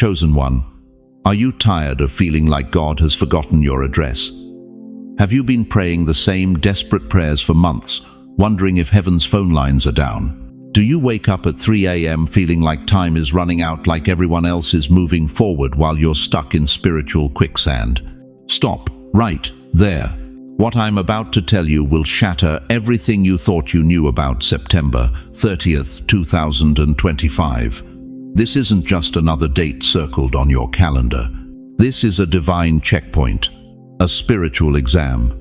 Chosen one, are you tired of feeling like God has forgotten your address? Have you been praying the same desperate prayers for months, wondering if heaven's phone lines are down? Do you wake up at 3 a.m. feeling like time is running out, like everyone else is moving forward while you're stuck in spiritual quicksand? Stop, right there. What I'm about to tell you will shatter everything you thought you knew about September 30th, 2025. This isn't just another date circled on your calendar. This is a divine checkpoint, a spiritual exam.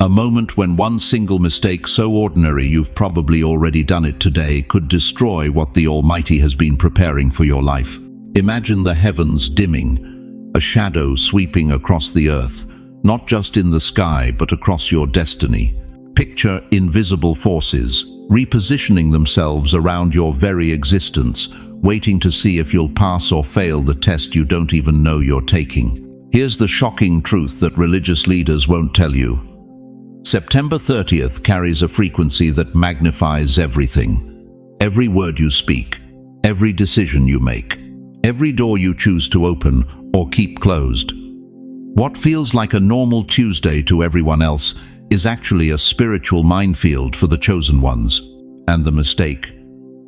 A moment when one single mistake so ordinary you've probably already done it today could destroy what the Almighty has been preparing for your life. Imagine the heavens dimming, a shadow sweeping across the earth, not just in the sky but across your destiny. Picture invisible forces repositioning themselves around your very existence, waiting to see if you'll pass or fail the test you don't even know you're taking. Here's the shocking truth that religious leaders won't tell you. September 30th carries a frequency that magnifies everything. Every word you speak, every decision you make, every door you choose to open or keep closed. What feels like a normal Tuesday to everyone else is actually a spiritual minefield for the chosen ones. And the mistake?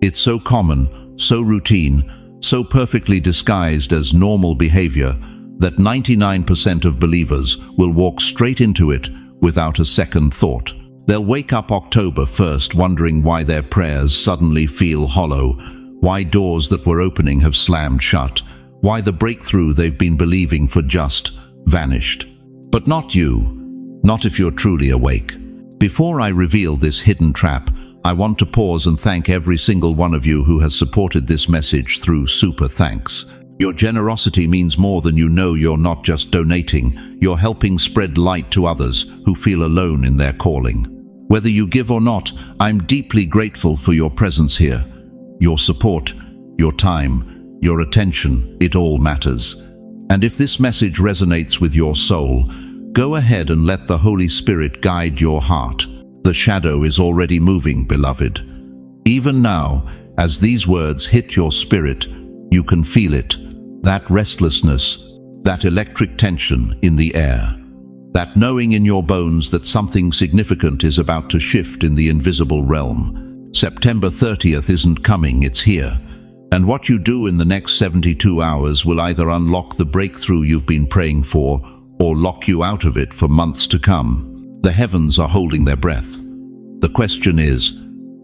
It's so common, so routine, so perfectly disguised as normal behavior that 99% of believers will walk straight into it without a second thought. They'll wake up October 1st wondering why their prayers suddenly feel hollow, why doors that were opening have slammed shut, why the breakthrough they've been believing for just vanished. But not you, not if you're truly awake. Before I reveal this hidden trap, I want to pause and thank every single one of you who has supported this message through super thanks. Your generosity means more than you know. You're not just donating, you're helping spread light to others who feel alone in their calling. Whether you give or not, I'm deeply grateful for your presence here. Your support, your time, your attention, it all matters. And if this message resonates with your soul, go ahead and let the Holy Spirit guide your heart. The shadow is already moving, beloved. Even now, as these words hit your spirit, you can feel it. That restlessness, that electric tension in the air, that knowing in your bones that something significant is about to shift in the invisible realm. September 30th isn't coming, it's here. And what you do in the next 72 hours will either unlock the breakthrough you've been praying for or lock you out of it for months to come. The heavens are holding their breath. The question is,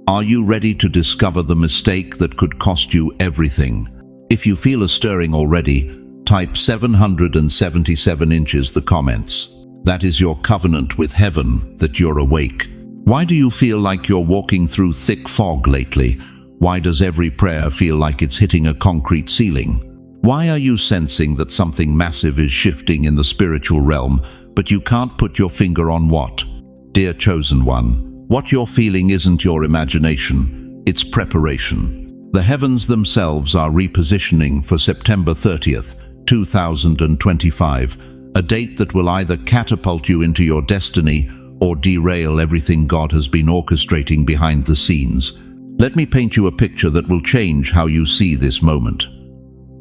are you ready to discover the mistake that could cost you everything? If you feel a stirring already, type 777 inches the comments. That is your covenant with heaven that you're awake. Why do you feel like you're walking through thick fog lately? Why does every prayer feel like it's hitting a concrete ceiling? Why are you sensing that something massive is shifting in the spiritual realm, but you can't put your finger on what? Dear chosen one, what you're feeling isn't your imagination, it's preparation. The heavens themselves are repositioning for September 30th, 2025, a date that will either catapult you into your destiny or derail everything God has been orchestrating behind the scenes. Let me paint you a picture that will change how you see this moment.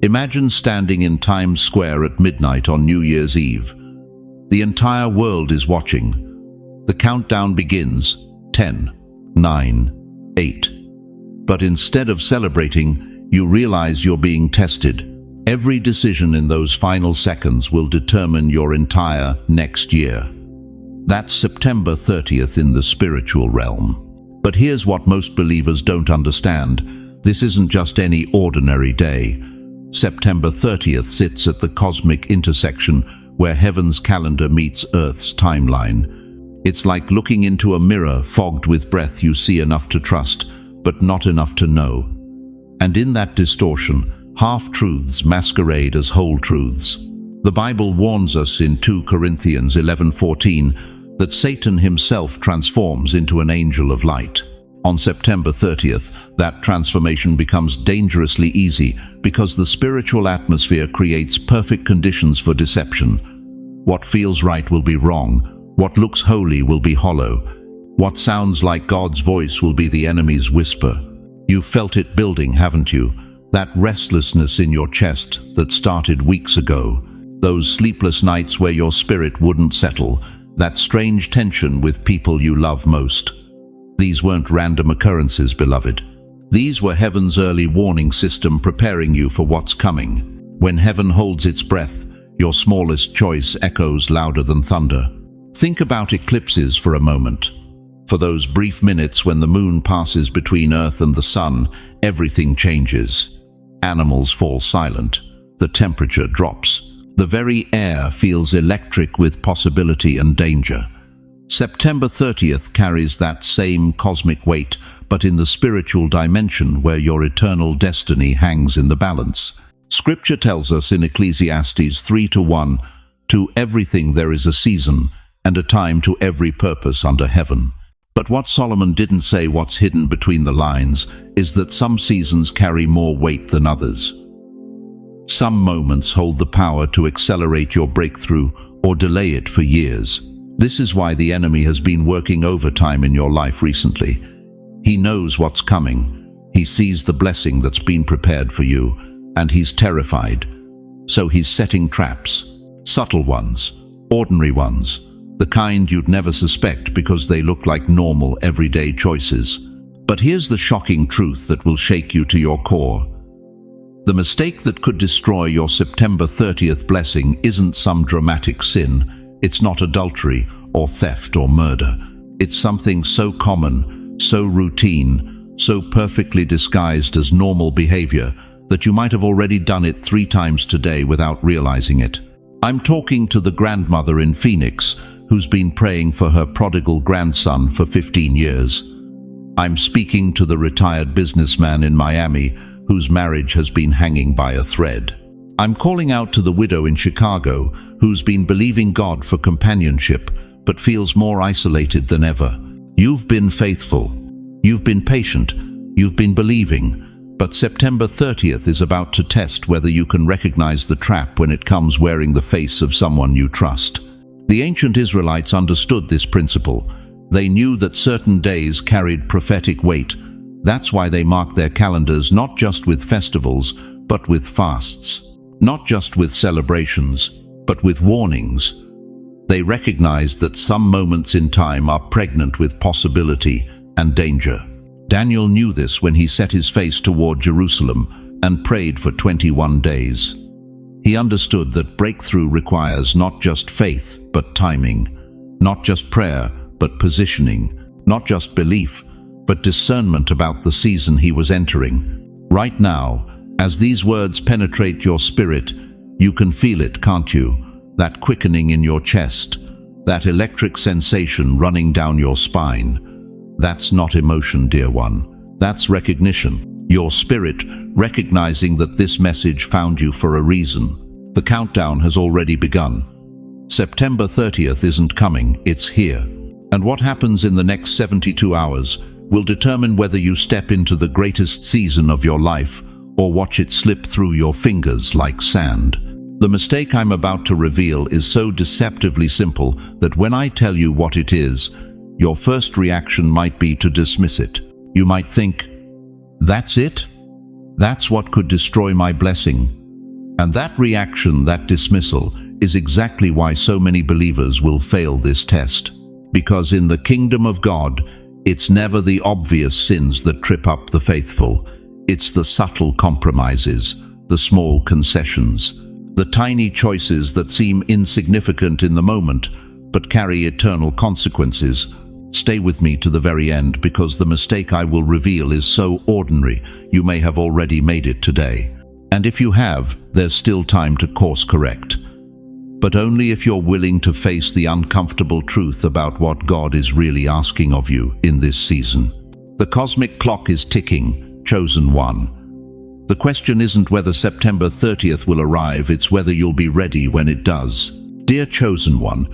Imagine standing in Times Square at midnight on New Year's Eve. The entire world is watching. The countdown begins. 10, 9, 8. But instead of celebrating, you realize you're being tested. Every decision in those final seconds will determine your entire next year. That's September 30th in the spiritual realm. But here's what most believers don't understand. This isn't just any ordinary day. September 30th sits at the cosmic intersection where heaven's calendar meets Earth's timeline. It's like looking into a mirror fogged with breath. You see enough to trust, but not enough to know. And in that distortion, half-truths masquerade as whole truths. The Bible warns us in 2 Corinthians 11:14 that Satan himself transforms into an angel of light. On September 30th, that transformation becomes dangerously easy because the spiritual atmosphere creates perfect conditions for deception. What feels right will be wrong. What looks holy will be hollow. What sounds like God's voice will be the enemy's whisper. You've felt it building, haven't you? That restlessness in your chest that started weeks ago, those sleepless nights where your spirit wouldn't settle, that strange tension with people you love most. These weren't random occurrences, beloved. These were heaven's early warning system preparing you for what's coming. When heaven holds its breath, your smallest choice echoes louder than thunder. Think about eclipses for a moment. For those brief minutes when the moon passes between Earth and the sun, everything changes. Animals fall silent. The temperature drops. The very air feels electric with possibility and danger. September 30th carries that same cosmic weight, but in the spiritual dimension where your eternal destiny hangs in the balance. Scripture tells us in Ecclesiastes 3:1, "To everything there is a season, and a time to every purpose under heaven." But what Solomon didn't say, what's hidden between the lines, is that some seasons carry more weight than others. Some moments hold the power to accelerate your breakthrough or delay it for years. This is why the enemy has been working overtime in your life recently. He knows what's coming. He sees the blessing that's been prepared for you, and he's terrified. So he's setting traps. Subtle ones, ordinary ones, the kind you'd never suspect because they look like normal, everyday choices. But here's the shocking truth that will shake you to your core. The mistake that could destroy your September 30th blessing isn't some dramatic sin. It's not adultery or theft or murder. It's something so common, so routine, so perfectly disguised as normal behavior that you might have already done it 3 times today without realizing it. I'm talking to the grandmother in Phoenix who's been praying for her prodigal grandson for 15 years. I'm speaking to the retired businessman in Miami whose marriage has been hanging by a thread. I'm calling out to the widow in Chicago who's been believing God for companionship but feels more isolated than ever. You've been faithful. You've been patient. You've been believing. But September 30th is about to test whether you can recognize the trap when it comes wearing the face of someone you trust. The ancient Israelites understood this principle. They knew that certain days carried prophetic weight. That's why they marked their calendars not just with festivals, but with fasts. Not just with celebrations, but with warnings. They recognized that some moments in time are pregnant with possibility and danger. Daniel knew this when he set his face toward Jerusalem and prayed for 21 days. He understood that breakthrough requires not just faith, but timing. Not just prayer, but positioning. Not just belief, but discernment about the season he was entering. Right now, as these words penetrate your spirit, you can feel it, can't you? That quickening in your chest, that electric sensation running down your spine. That's not emotion, dear one. That's recognition. Your spirit recognizing that this message found you for a reason. The countdown has already begun. September 30th isn't coming, it's here. And what happens in the next 72 hours will determine whether you step into the greatest season of your life or watch it slip through your fingers like sand. The mistake I'm about to reveal is so deceptively simple that when I tell you what it is, your first reaction might be to dismiss it. You might think, "That's it? That's what could destroy my blessing." And that reaction, that dismissal, is exactly why so many believers will fail this test. Because in the kingdom of God, it's never the obvious sins that trip up the faithful. It's the subtle compromises, the small concessions, the tiny choices that seem insignificant in the moment, but carry eternal consequences. Stay with me to the very end, because the mistake I will reveal is so ordinary, you may have already made it today. And if you have, there's still time to course correct. But only if you're willing to face the uncomfortable truth about what God is really asking of you in this season. The cosmic clock is ticking, chosen one. The question isn't whether September 30th will arrive, it's whether you'll be ready when it does. Dear chosen one,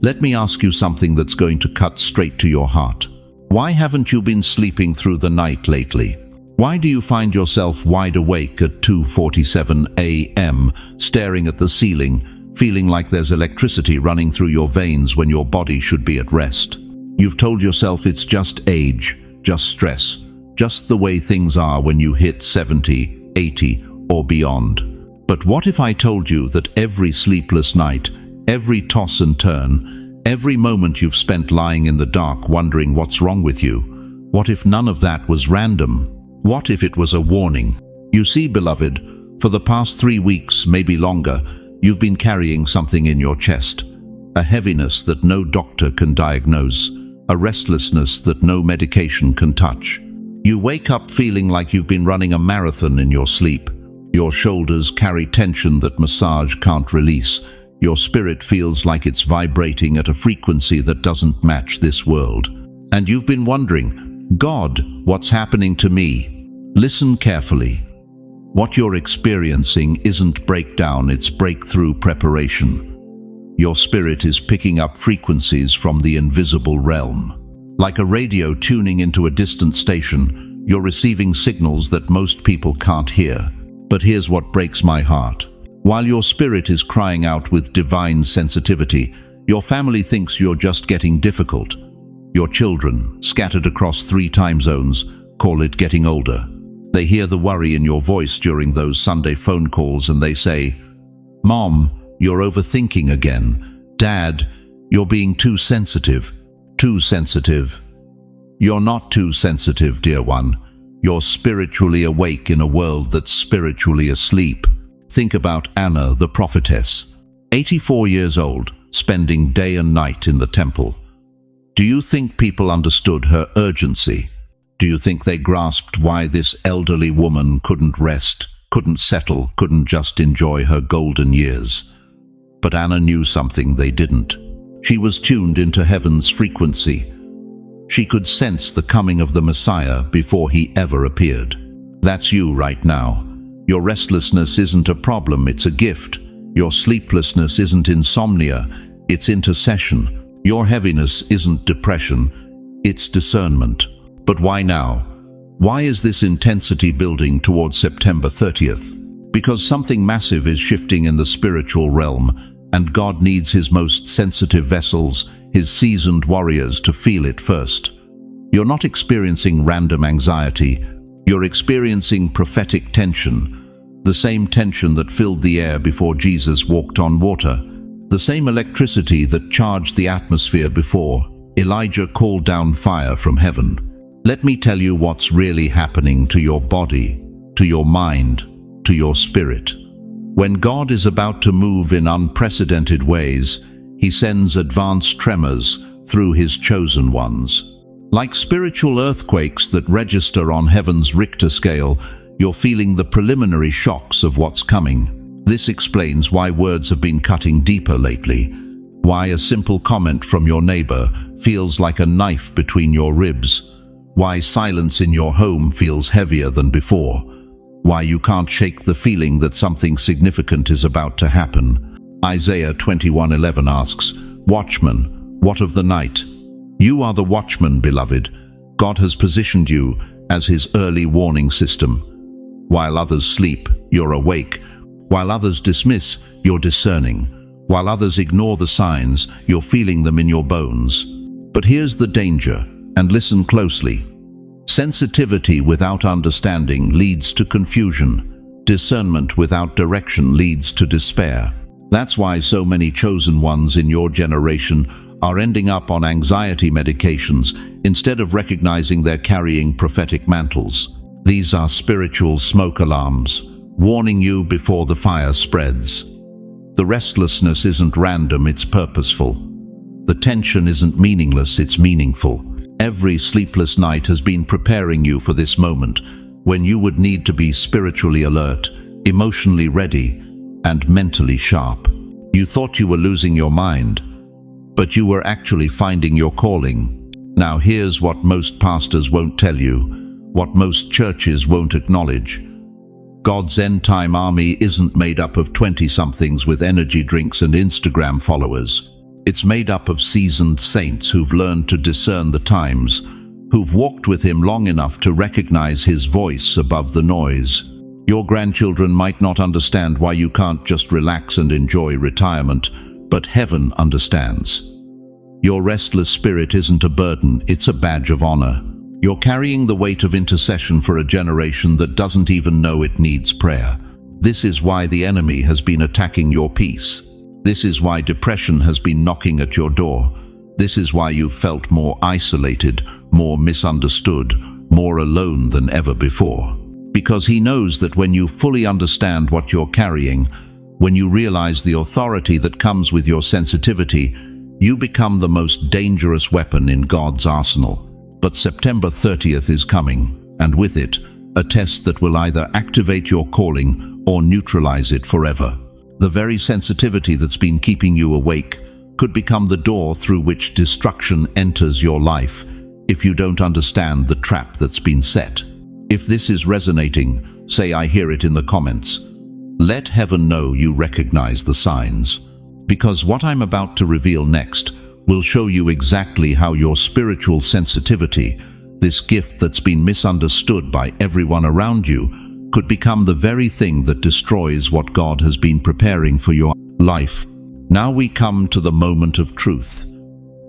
let me ask you something that's going to cut straight to your heart. Why haven't you been sleeping through the night lately? Why do you find yourself wide awake at 2:47 a.m., staring at the ceiling, feeling like there's electricity running through your veins when your body should be at rest? You've told yourself it's just age, just stress, just the way things are when you hit 70, 80 or beyond. But what if I told you that every sleepless night, every toss and turn, every moment you've spent lying in the dark wondering what's wrong with you, what if none of that was random? What if it was a warning? You see, beloved, for the past 3 weeks, maybe longer, you've been carrying something in your chest. A heaviness that no doctor can diagnose. A restlessness that no medication can touch. You wake up feeling like you've been running a marathon in your sleep. Your shoulders carry tension that massage can't release. Your spirit feels like it's vibrating at a frequency that doesn't match this world. And you've been wondering, God, what's happening to me? Listen carefully. What you're experiencing isn't breakdown, it's breakthrough preparation. Your spirit is picking up frequencies from the invisible realm. Like a radio tuning into a distant station, you're receiving signals that most people can't hear. But here's what breaks my heart. While your spirit is crying out with divine sensitivity, your family thinks you're just getting difficult. Your children, scattered across 3 time zones, call it getting older. They hear the worry in your voice during those Sunday phone calls and they say, "Mom, you're overthinking again. Dad, you're being too sensitive." Too sensitive. You're not too sensitive, dear one. You're spiritually awake in a world that's spiritually asleep. Think about Anna, the prophetess, 84 years old, spending day and night in the temple. Do you think people understood her urgency? Do you think they grasped why this elderly woman couldn't rest, couldn't settle, couldn't just enjoy her golden years? But Anna knew something they didn't. She was tuned into heaven's frequency. She could sense the coming of the Messiah before he ever appeared. That's you right now. Your restlessness isn't a problem, it's a gift. Your sleeplessness isn't insomnia, it's intercession. Your heaviness isn't depression, it's discernment. But why now? Why is this intensity building towards September 30th? Because something massive is shifting in the spiritual realm, and God needs his most sensitive vessels, his seasoned warriors, to feel it first. You're not experiencing random anxiety, you're experiencing prophetic tension. The same tension that filled the air before Jesus walked on water. The same electricity that charged the atmosphere before Elijah called down fire from heaven. Let me tell you what's really happening to your body, to your mind, to your spirit. When God is about to move in unprecedented ways, he sends advanced tremors through his chosen ones. Like spiritual earthquakes that register on heaven's Richter scale, you're feeling the preliminary shocks of what's coming. This explains why words have been cutting deeper lately. Why a simple comment from your neighbor feels like a knife between your ribs. Why silence in your home feels heavier than before. Why you can't shake the feeling that something significant is about to happen. Isaiah 21:11 asks, "Watchman, what of the night?" You are the watchman, beloved. God has positioned you as his early warning system. While others sleep, you're awake. While others dismiss, you're discerning. While others ignore the signs, you're feeling them in your bones. But here's the danger, and listen closely. Sensitivity without understanding leads to confusion. Discernment without direction leads to despair. That's why so many chosen ones in your generation are ending up on anxiety medications instead of recognizing they're carrying prophetic mantles. These are spiritual smoke alarms, warning you before the fire spreads. The restlessness isn't random, it's purposeful. The tension isn't meaningless, it's meaningful. Every sleepless night has been preparing you for this moment, when you would need to be spiritually alert, emotionally ready, and mentally sharp. You thought you were losing your mind, but you were actually finding your calling. Now here's what most pastors won't tell you, what most churches won't acknowledge. God's end-time army isn't made up of 20-somethings with energy drinks and Instagram followers. It's made up of seasoned saints who've learned to discern the times, who've walked with him long enough to recognize his voice above the noise. Your grandchildren might not understand why you can't just relax and enjoy retirement, but heaven understands. Your restless spirit isn't a burden, it's a badge of honor. You're carrying the weight of intercession for a generation that doesn't even know it needs prayer. This is why the enemy has been attacking your peace. This is why depression has been knocking at your door. This is why you've felt more isolated, more misunderstood, more alone than ever before. Because he knows that when you fully understand what you're carrying, when you realize the authority that comes with your sensitivity, you become the most dangerous weapon in God's arsenal. But September 30th is coming, and with it, a test that will either activate your calling or neutralize it forever. The very sensitivity that's been keeping you awake could become the door through which destruction enters your life if you don't understand the trap that's been set. If this is resonating, say I hear it in the comments. Let heaven know you recognize the signs. Because what I'm about to reveal next will show you exactly how your spiritual sensitivity, this gift that's been misunderstood by everyone around you, could become the very thing that destroys what God has been preparing for your life. Now we come to the moment of truth.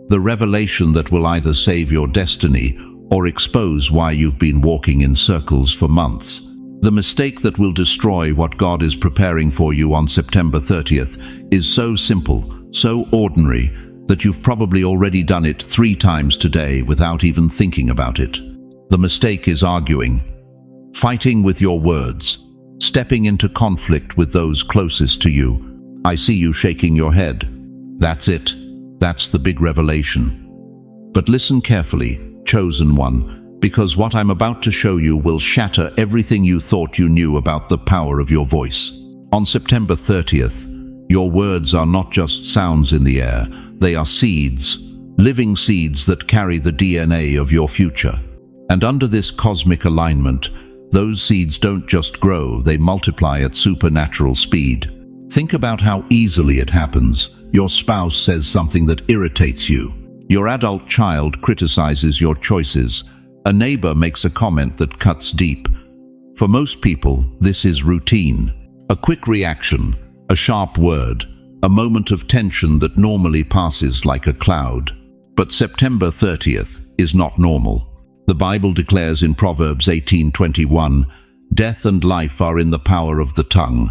The revelation that will either save your destiny or expose why you've been walking in circles for months. The mistake that will destroy what God is preparing for you on September 30th is so simple, so ordinary, that you've probably already done it 3 times today without even thinking about it. The mistake is arguing, fighting with your words, stepping into conflict with those closest to you. I see you shaking your head. That's it. That's the big revelation. But listen carefully, chosen one, because what I'm about to show you will shatter everything you thought you knew about the power of your voice. On September 30th, your words are not just sounds in the air, they are seeds, living seeds that carry the DNA of your future. And under this cosmic alignment, those seeds don't just grow, they multiply at supernatural speed. Think about how easily it happens. Your spouse says something that irritates you. Your adult child criticizes your choices. A neighbor makes a comment that cuts deep. For most people, this is routine. A quick reaction, a sharp word, a moment of tension that normally passes like a cloud. But September 30th is not normal. The Bible declares in Proverbs 18:21, "Death and life are in the power of the tongue."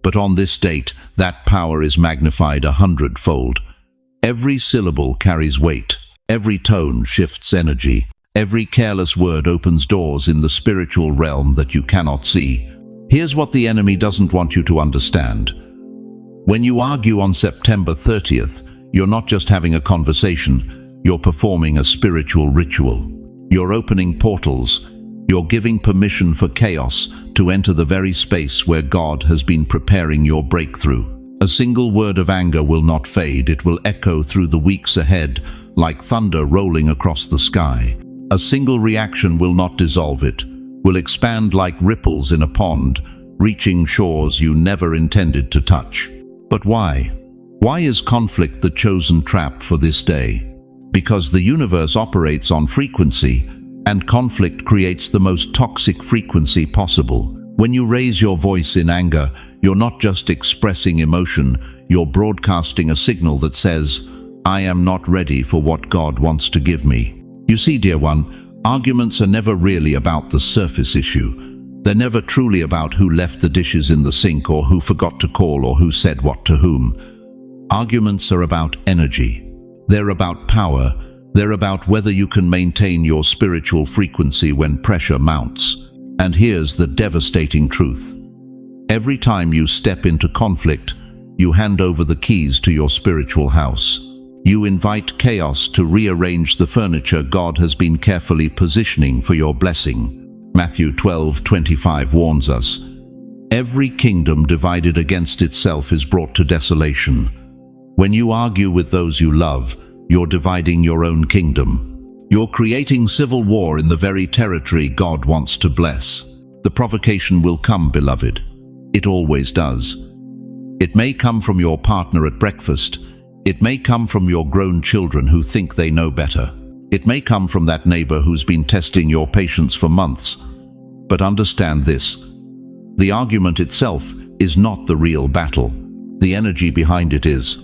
But on this date, that power is magnified 100-fold. Every syllable carries weight. Every tone shifts energy. Every careless word opens doors in the spiritual realm that you cannot see. Here's what the enemy doesn't want you to understand. When you argue on September 30th, you're not just having a conversation, you're performing a spiritual ritual. You're opening portals. You're giving permission for chaos to enter the very space where God has been preparing your breakthrough. A single word of anger will not fade. It will echo through the weeks ahead like thunder rolling across the sky. A single reaction will not dissolve it, will expand like ripples in a pond, reaching shores you never intended to touch. But why? Why is conflict the chosen trap for this day? Because the universe operates on frequency, and conflict creates the most toxic frequency possible. When you raise your voice in anger, you're not just expressing emotion, you're broadcasting a signal that says, "I am not ready for what God wants to give me." You see, dear one, arguments are never really about the surface issue. They're never truly about who left the dishes in the sink or who forgot to call or who said what to whom. Arguments are about energy. They're about power. They're about whether you can maintain your spiritual frequency when pressure mounts. And here's the devastating truth. Every time you step into conflict, you hand over the keys to your spiritual house. You invite chaos to rearrange the furniture God has been carefully positioning for your blessing. Matthew 12:25 warns us, "Every kingdom divided against itself is brought to desolation." When you argue with those you love, you're dividing your own kingdom. You're creating civil war in the very territory God wants to bless. The provocation will come, beloved. It always does. It may come from your partner at breakfast. It may come from your grown children who think they know better. It may come from that neighbor who's been testing your patience for months. But understand this. The argument itself is not the real battle. The energy behind it is.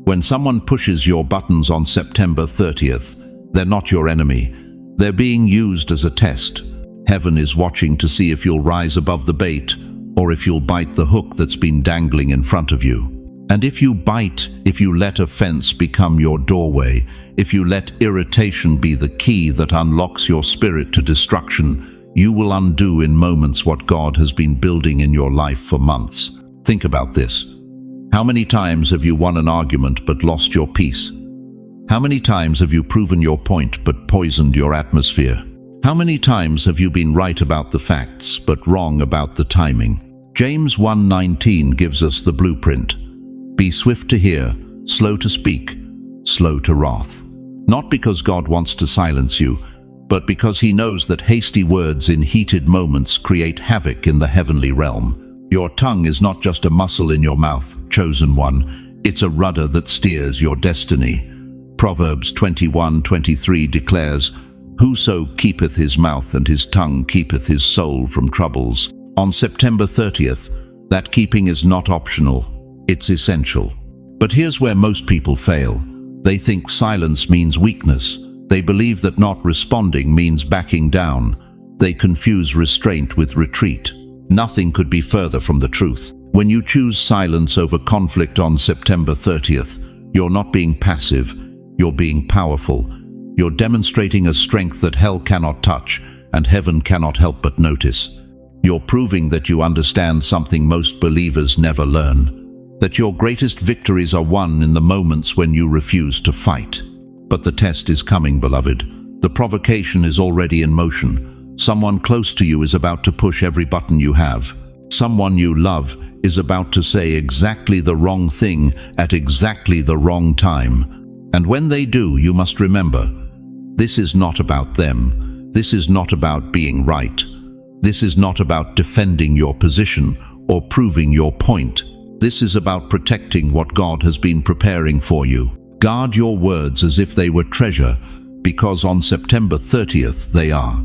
When someone pushes your buttons on September 30th, they're not your enemy. They're being used as a test. Heaven is watching to see if you'll rise above the bait, or if you'll bite the hook that's been dangling in front of you. And if you bite, if you let offense become your doorway, if you let irritation be the key that unlocks your spirit to destruction, you will undo in moments what God has been building in your life for months. Think about this. How many times have you won an argument but lost your peace? How many times have you proven your point but poisoned your atmosphere? How many times have you been right about the facts but wrong about the timing? James 1:19 gives us the blueprint. Be swift to hear, slow to speak, slow to wrath. Not because God wants to silence you, but because he knows that hasty words in heated moments create havoc in the heavenly realm. Your tongue is not just a muscle in your mouth, chosen one. It's a rudder that steers your destiny. Proverbs 21:23 declares, "Whoso keepeth his mouth and his tongue keepeth his soul from troubles." On September 30th, that keeping is not optional, it's essential. But here's where most people fail. They think silence means weakness. They believe that not responding means backing down. They confuse restraint with retreat. Nothing could be further from the truth. When you choose silence over conflict on September 30th, you're not being passive, you're being powerful. You're demonstrating a strength that hell cannot touch and heaven cannot help but notice. You're proving that you understand something most believers never learn, that your greatest victories are won in the moments when you refuse to fight. But the test is coming, beloved. The provocation is already in motion. Someone close to you is about to push every button you have. Someone you love is about to say exactly the wrong thing at exactly the wrong time. And when they do, you must remember, this is not about them. This is not about being right. This is not about defending your position or proving your point. This is about protecting what God has been preparing for you. Guard your words as if they were treasure, because on September 30th they are.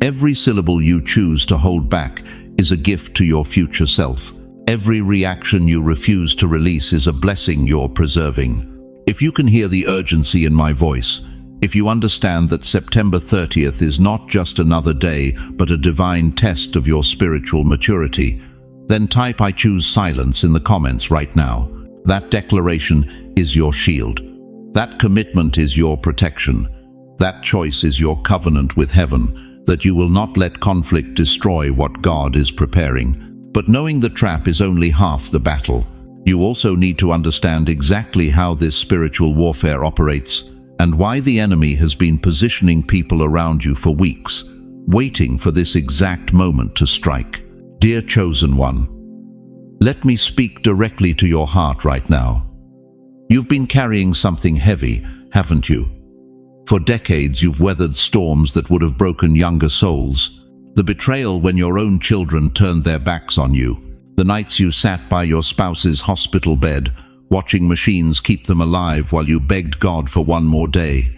Every syllable you choose to hold back is a gift to your future self. Every reaction you refuse to release is a blessing you're preserving. If you can hear the urgency in my voice, if you understand that September 30th is not just another day, but a divine test of your spiritual maturity, then type "I choose silence" in the comments right now. That declaration is your shield. That commitment is your protection. That choice is your covenant with heaven, that you will not let conflict destroy what God is preparing. But knowing the trap is only half the battle. You also need to understand exactly how this spiritual warfare operates and why the enemy has been positioning people around you for weeks, waiting for this exact moment to strike. Dear chosen one, let me speak directly to your heart right now. You've been carrying something heavy, haven't you? For decades you've weathered storms that would have broken younger souls. The betrayal when your own children turned their backs on you. The nights you sat by your spouse's hospital bed, watching machines keep them alive while you begged God for one more day.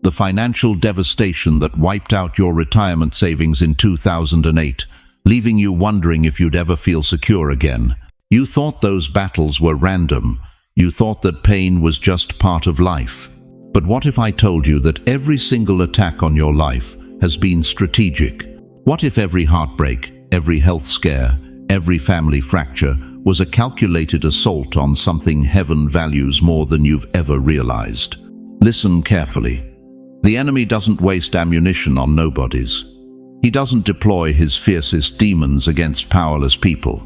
The financial devastation that wiped out your retirement savings in 2008, leaving you wondering if you'd ever feel secure again. You thought those battles were random. You thought that pain was just part of life. But what if I told you that every single attack on your life has been strategic? What if every heartbreak, every health scare, every family fracture was a calculated assault on something heaven values more than you've ever realized? Listen carefully. The enemy doesn't waste ammunition on nobodies. He doesn't deploy his fiercest demons against powerless people.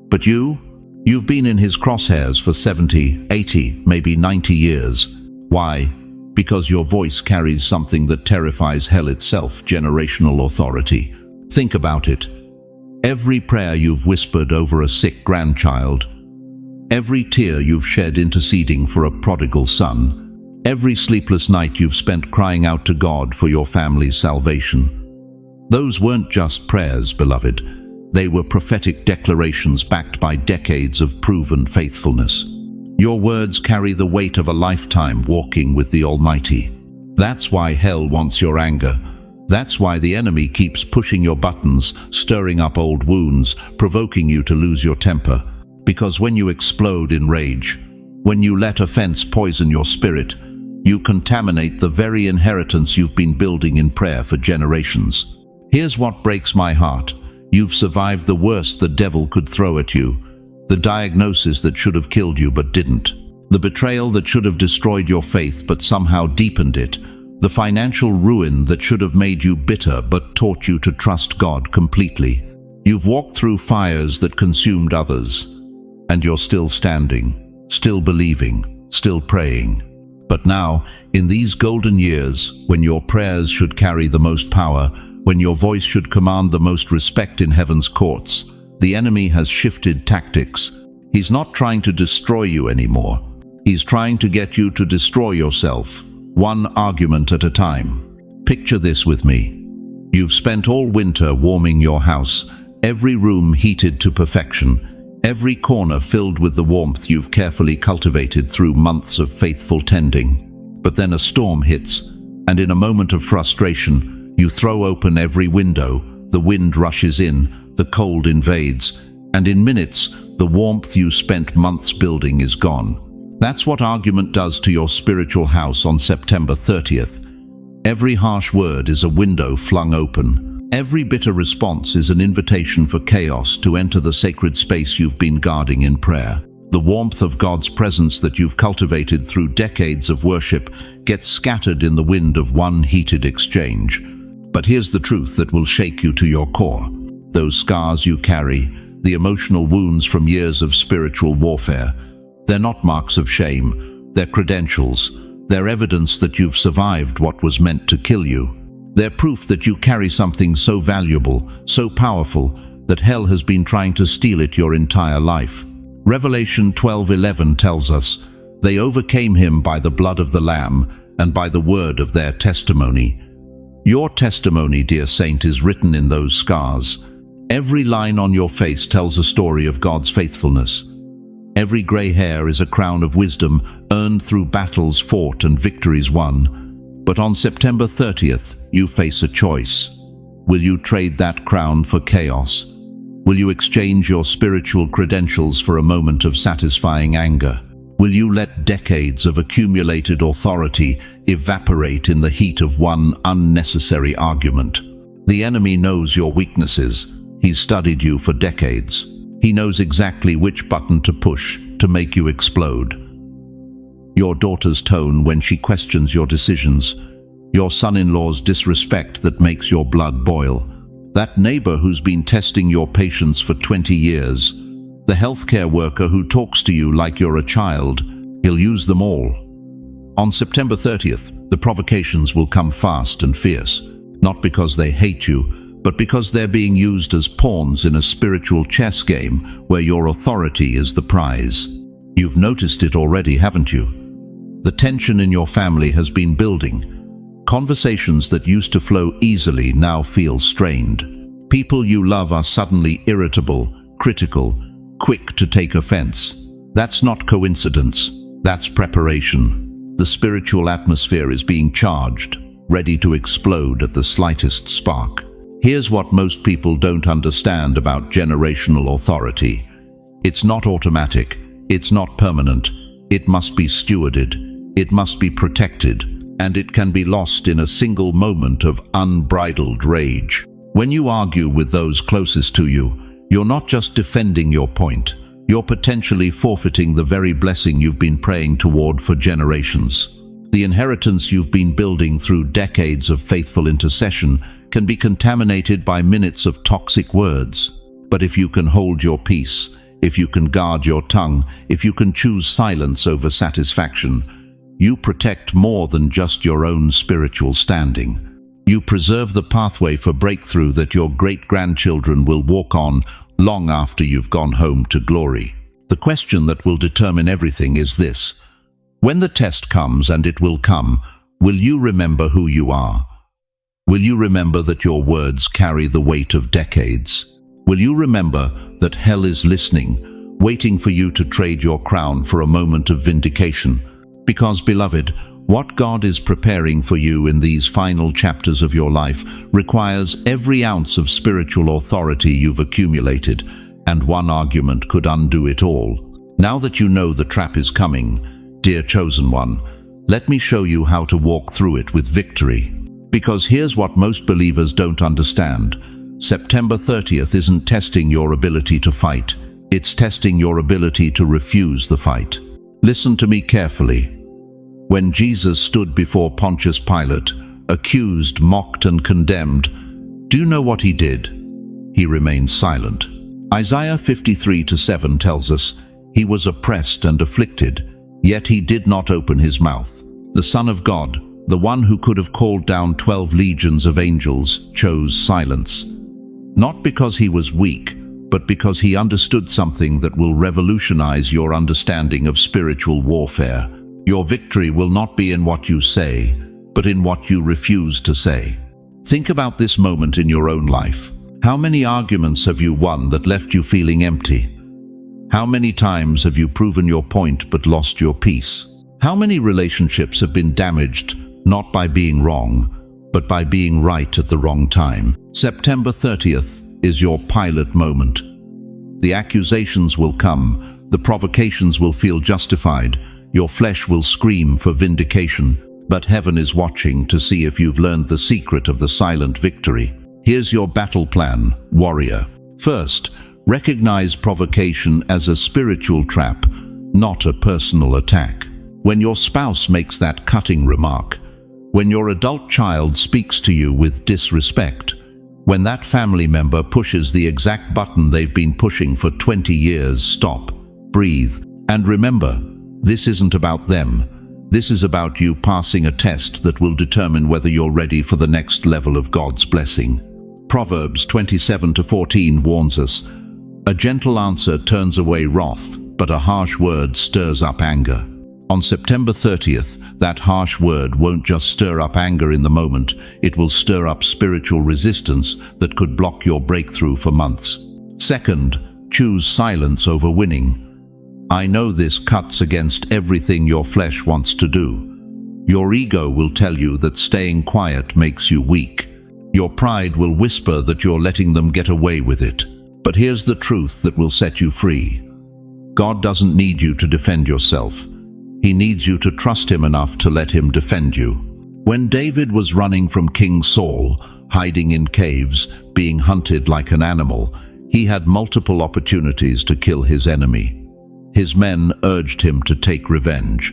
But you've been in his crosshairs for 70, 80, maybe 90 years. Why? Because your voice carries something that terrifies hell itself, generational authority. Think about it. Every prayer you've whispered over a sick grandchild, every tear you've shed interceding for a prodigal son, every sleepless night you've spent crying out to God for your family's salvation. Those weren't just prayers, beloved. They were prophetic declarations backed by decades of proven faithfulness. Your words carry the weight of a lifetime walking with the Almighty. That's why hell wants your anger. That's why the enemy keeps pushing your buttons, stirring up old wounds, provoking you to lose your temper. Because when you explode in rage, when you let offense poison your spirit, You contaminate the very inheritance you've been building in prayer for generations. Here's what breaks my heart. You've survived the worst the devil could throw at you. The diagnosis that should have killed you but didn't. The betrayal that should have destroyed your faith but somehow deepened it. The financial ruin that should have made you bitter but taught you to trust God completely. You've walked through fires that consumed others, and you're still standing, still believing, still praying. But now, in these golden years, when your prayers should carry the most power, when your voice should command the most respect in heaven's courts, the enemy has shifted tactics. He's not trying to destroy you anymore. He's trying to get you to destroy yourself, one argument at a time. Picture this with me. You've spent all winter warming your house, every room heated to perfection, every corner filled with the warmth you've carefully cultivated through months of faithful tending. But then a storm hits, and in a moment of frustration, you throw open every window, the wind rushes in, the cold invades, and in minutes, the warmth you spent months building is gone. That's what argument does to your spiritual house on September 30th. Every harsh word is a window flung open. Every bitter response is an invitation for chaos to enter the sacred space you've been guarding in prayer. The warmth of God's presence that you've cultivated through decades of worship gets scattered in the wind of one heated exchange. But here's the truth that will shake you to your core. Those scars you carry, the emotional wounds from years of spiritual warfare, they're not marks of shame, they're credentials. They're evidence that you've survived what was meant to kill you. They're proof that you carry something so valuable, so powerful, that hell has been trying to steal it your entire life. Revelation 12:11 tells us, "They overcame him by the blood of the Lamb and by the word of their testimony." Your testimony, dear saint, is written in those scars. Every line on your face tells a story of God's faithfulness. Every grey hair is a crown of wisdom earned through battles fought and victories won. But on September 30th, you face a choice. Will you trade that crown for chaos? Will you exchange your spiritual credentials for a moment of satisfying anger? Will you let decades of accumulated authority evaporate in the heat of one unnecessary argument? The enemy knows your weaknesses. He's studied you for decades. He knows exactly which button to push to make you explode. Your daughter's tone when she questions your decisions, your son-in-law's disrespect that makes your blood boil, that neighbor who's been testing your patience for 20 years, the healthcare worker who talks to you like you're a child, he'll use them all. On September 30th, the provocations will come fast and fierce, not because they hate you, but because they're being used as pawns in a spiritual chess game where your authority is the prize. You've noticed it already, haven't you? The tension in your family has been building. Conversations that used to flow easily now feel strained. People you love are suddenly irritable, critical, quick to take offense. That's not coincidence. That's preparation. The spiritual atmosphere is being charged, ready to explode at the slightest spark. Here's what most people don't understand about generational authority. It's not automatic. It's not permanent. It must be stewarded. It must be protected. And it can be lost in a single moment of unbridled rage. When you argue with those closest to you, you're not just defending your point. You're potentially forfeiting the very blessing you've been praying toward for generations. The inheritance you've been building through decades of faithful intercession can be contaminated by minutes of toxic words. But if you can hold your peace, if you can guard your tongue, if you can choose silence over satisfaction, you protect more than just your own spiritual standing. You preserve the pathway for breakthrough that your great-grandchildren will walk on long after you've gone home to glory. The question that will determine everything is this: when the test comes, and it will come, will you remember who you are? Will you remember that your words carry the weight of decades? Will you remember that hell is listening, waiting for you to trade your crown for a moment of vindication? Because, beloved, what God is preparing for you in these final chapters of your life requires every ounce of spiritual authority you've accumulated, and one argument could undo it all. Now that you know the trap is coming, dear chosen one, Let me show you how to walk through it with victory. Because here's what most believers don't understand. September 30th isn't testing your ability to fight. It's testing your ability to refuse the fight. Listen to me carefully. When Jesus stood before Pontius Pilate, accused, mocked, and condemned, do you know what he did? He remained silent. Isaiah 53:7 tells us, he was oppressed and afflicted, yet he did not open his mouth. The Son of God, the one who could have called down 12 legions of angels, chose silence. Not because he was weak, but because he understood something that will revolutionize your understanding of spiritual warfare. Your victory will not be in what you say, but in what you refuse to say. Think about this moment in your own life. How many arguments have you won that left you feeling empty? How many times have you proven your point but lost your peace? How many relationships have been damaged, not by being wrong, but by being right at the wrong time? September 30th is your Pilate moment. The accusations will come, the provocations will feel justified, your flesh will scream for vindication, but heaven is watching to see if you've learned the secret of the silent victory. Here's your battle plan, warrior. First, recognize provocation as a spiritual trap, not a personal attack. When your spouse makes that cutting remark, when your adult child speaks to you with disrespect, when that family member pushes the exact button they've been pushing for 20 years, stop, breathe, and remember, this isn't about them. This is about you passing a test that will determine whether you're ready for the next level of God's blessing. Proverbs 27:14 warns us, a gentle answer turns away wrath, but a harsh word stirs up anger. On September 30th, that harsh word won't just stir up anger in the moment, it will stir up spiritual resistance that could block your breakthrough for months. Second, choose silence over winning. I know this cuts against everything your flesh wants to do. Your ego will tell you that staying quiet makes you weak. Your pride will whisper that you're letting them get away with it. But here's the truth that will set you free. God doesn't need you to defend yourself. He needs you to trust him enough to let him defend you. When David was running from King Saul, hiding in caves, being hunted like an animal, he had multiple opportunities to kill his enemy. His men urged him to take revenge.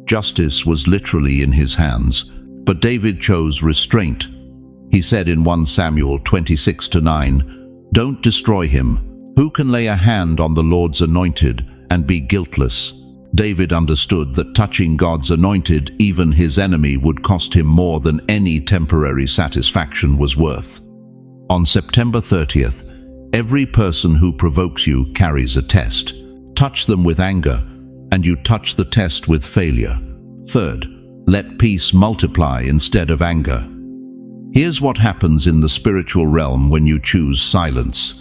Justice was literally in his hands, but David chose restraint. He said in 1 Samuel 26:9, "Don't destroy him. Who can lay a hand on the Lord's anointed and be guiltless?" David understood that touching God's anointed, even his enemy, would cost him more than any temporary satisfaction was worth. On September 30th, every person who provokes you carries a test. Touch them with anger, and you touch the test with failure. Third, let peace multiply instead of anger. Here's what happens in the spiritual realm when you choose silence.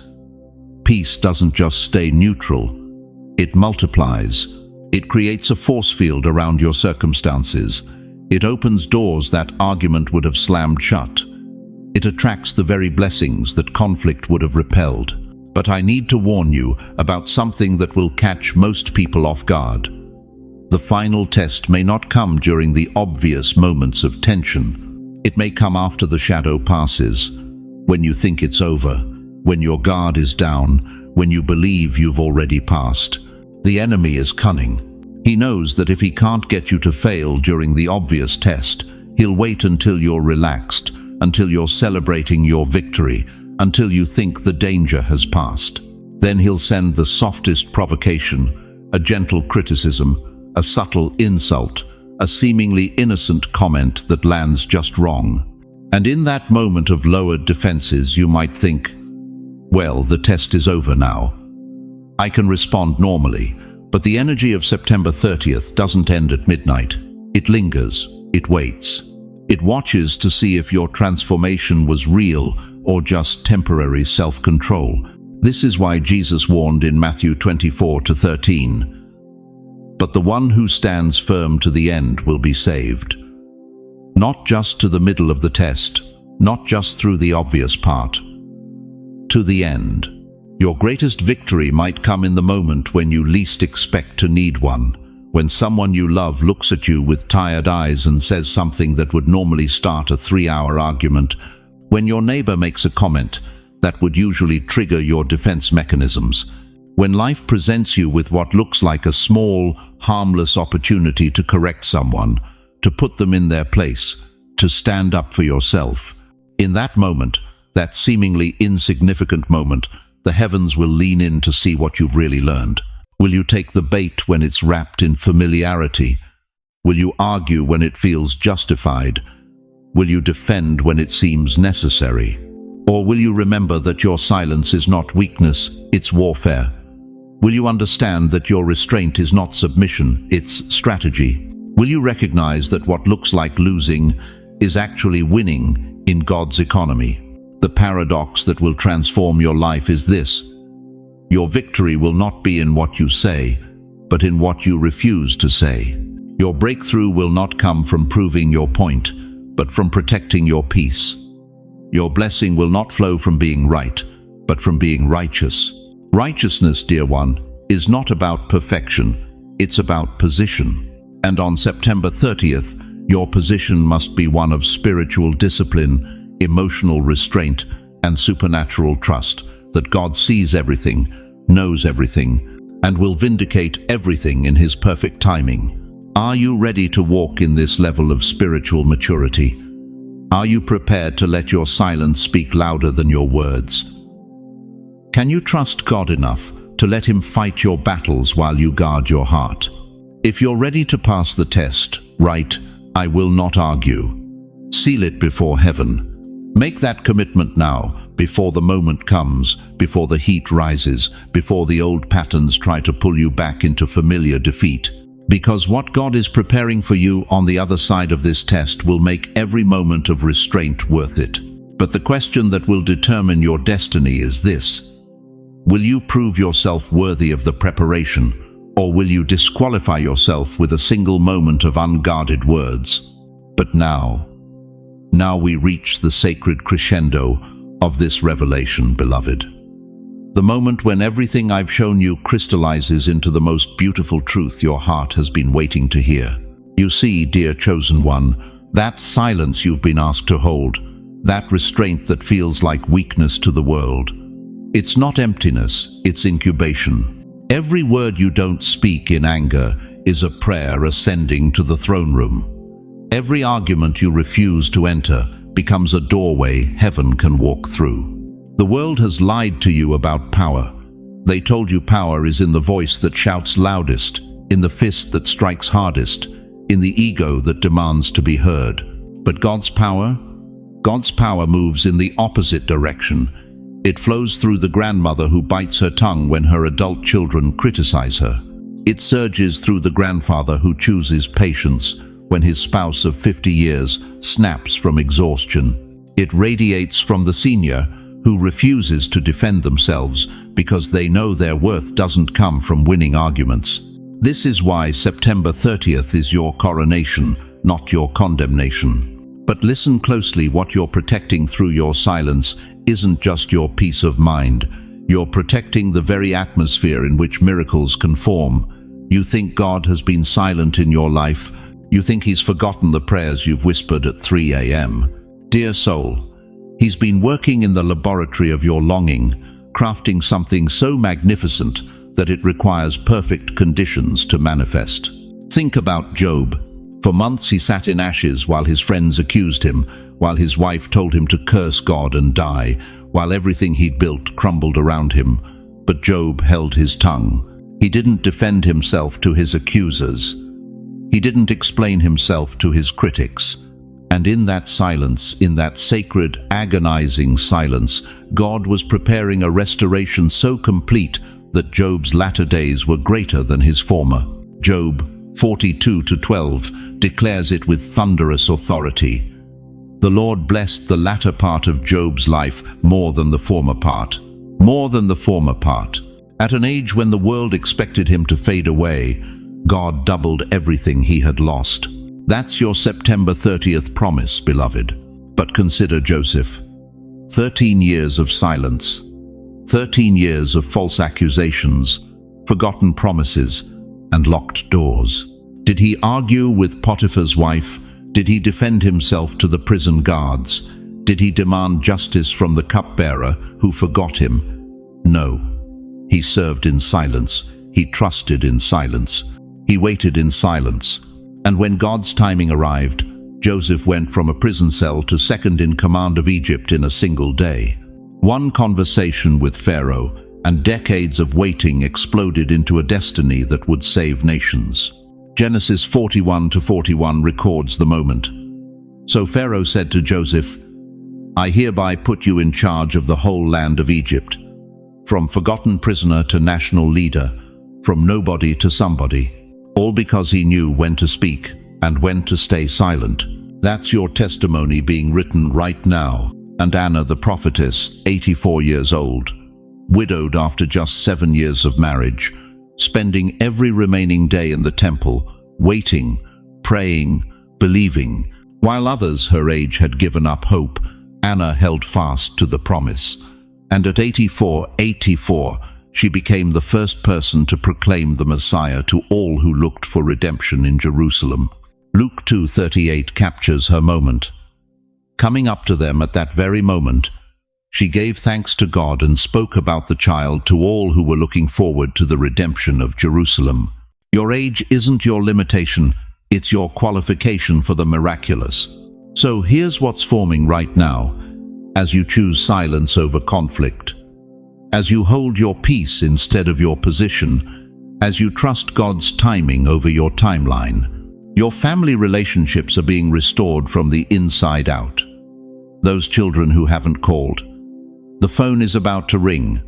Peace doesn't just stay neutral, it multiplies. It creates a force field around your circumstances. It opens doors that argument would have slammed shut. It attracts the very blessings that conflict would have repelled. But I need to warn you about something that will catch most people off guard. The final test may not come during the obvious moments of tension. It may come after the shadow passes, when you think it's over, when your guard is down, when you believe you've already passed. The enemy is cunning. He knows that if he can't get you to fail during the obvious test, he'll wait until you're relaxed, until you're celebrating your victory, until you think the danger has passed. Then he'll send the softest provocation, a gentle criticism, a subtle insult, a seemingly innocent comment that lands just wrong. And in that moment of lowered defenses, you might think, well, the test is over now. I can respond normally. But the energy of September 30th doesn't end at midnight. It lingers. It waits. It watches to see if your transformation was real or just temporary self-control. This is why Jesus warned in Matthew 24:13, "But the one who stands firm to the end will be saved." Not just to the middle of the test, not just through the obvious part. To the end. Your greatest victory might come in the moment when you least expect to need one. when someone you love looks at you with tired eyes and says something that would normally start a 3-hour argument, when your neighbor makes a comment that would usually trigger your defense mechanisms, when life presents you with what looks like a small, harmless opportunity to correct someone, to put them in their place, to stand up for yourself. In that moment, that seemingly insignificant moment, the heavens will lean in to see what you've really learned. Will you take the bait when it's wrapped in familiarity? Will you argue when it feels justified? Will you defend when it seems necessary? Or will you remember that your silence is not weakness, it's warfare? Will you understand that your restraint is not submission, it's strategy? Will you recognize that what looks like losing is actually winning in God's economy? The paradox that will transform your life is this: your victory will not be in what you say, but in what you refuse to say. Your breakthrough will not come from proving your point, but from protecting your peace. Your blessing will not flow from being right, but from being righteous. Righteousness, dear one, is not about perfection, it's about position. And on September 30th, your position must be one of spiritual discipline, emotional restraint, and supernatural trust that God sees everything, knows everything, and will vindicate everything in His perfect timing. Are you ready to walk in this level of spiritual maturity? Are you prepared to let your silence speak louder than your words? Can you trust God enough to let Him fight your battles while you guard your heart? If you're ready to pass the test, write, "I will not argue." Seal it before heaven. Make that commitment now, before the moment comes, before the heat rises, before the old patterns try to pull you back into familiar defeat. Because what God is preparing for you on the other side of this test will make every moment of restraint worth it. But the question that will determine your destiny is this: will you prove yourself worthy of the preparation, or will you disqualify yourself with a single moment of unguarded words? But now we reach the sacred crescendo of this revelation, beloved. The moment when everything I've shown you crystallizes into the most beautiful truth your heart has been waiting to hear. You see, dear chosen one, that silence you've been asked to hold, that restraint that feels like weakness to the world, it's not emptiness, it's incubation. Every word you don't speak in anger is a prayer ascending to the throne room. Every argument you refuse to enter becomes a doorway heaven can walk through. The world has lied to you about power. They told you power is in the voice that shouts loudest, in the fist that strikes hardest, in the ego that demands to be heard. But God's power moves in the opposite direction. It flows through the grandmother who bites her tongue when her adult children criticize her. It surges through the grandfather who chooses patience when his spouse of 50 years snaps from exhaustion. It radiates from the senior who refuses to defend themselves because they know their worth doesn't come from winning arguments. This is why September 30th is your coronation, not your condemnation. But listen closely, what you're protecting through your silence isn't just your peace of mind. You're protecting the very atmosphere in which miracles can form. You think God has been silent in your life. You think He's forgotten the prayers you've whispered at 3 a.m. Dear soul, He's been working in the laboratory of your longing, crafting something so magnificent that it requires perfect conditions to manifest. Think about Job. For months he sat in ashes while his friends accused him, while his wife told him to curse God and die, while everything he'd built crumbled around him. But Job held his tongue. He didn't defend himself to his accusers. He didn't explain himself to his critics. And in that silence, in that sacred, agonizing silence, God was preparing a restoration so complete that Job's latter days were greater than his former. Job 42:12 declares it with thunderous authority. The Lord blessed the latter part of Job's life more than the former part. More than the former part. At an age when the world expected him to fade away, God doubled everything he had lost. That's your September 30th promise, beloved. But consider Joseph. 13 years of silence. 13 years of false accusations, forgotten promises, and locked doors? Did he argue with Potiphar's wife? Did he defend himself to the prison guards? Did he demand justice from the cupbearer who forgot him? No. He served in silence. He trusted in silence. He waited in silence. And when God's timing arrived, Joseph went from a prison cell to second in command of Egypt in a single day. One conversation with Pharaoh and decades of waiting exploded into a destiny that would save nations. Genesis 41:41 records the moment. So Pharaoh said to Joseph, "I hereby put you in charge of the whole land of Egypt, from forgotten prisoner to national leader, from nobody to somebody," all because he knew when to speak and when to stay silent. That's your testimony being written right now. And Anna the prophetess, 84 years old, widowed after just 7 years of marriage, spending every remaining day in the temple, waiting, praying, believing. While others her age had given up hope, Anna held fast to the promise. And at 84, she became the first person to proclaim the Messiah to all who looked for redemption in Jerusalem. Luke 2:38 captures her moment. Coming up to them at that very moment, she gave thanks to God and spoke about the child to all who were looking forward to the redemption of Jerusalem. Your age isn't your limitation, it's your qualification for the miraculous. So here's what's forming right now, as you choose silence over conflict, as you hold your peace instead of your position, as you trust God's timing over your timeline. Your family relationships are being restored from the inside out. Those children who haven't called. The phone is about to ring.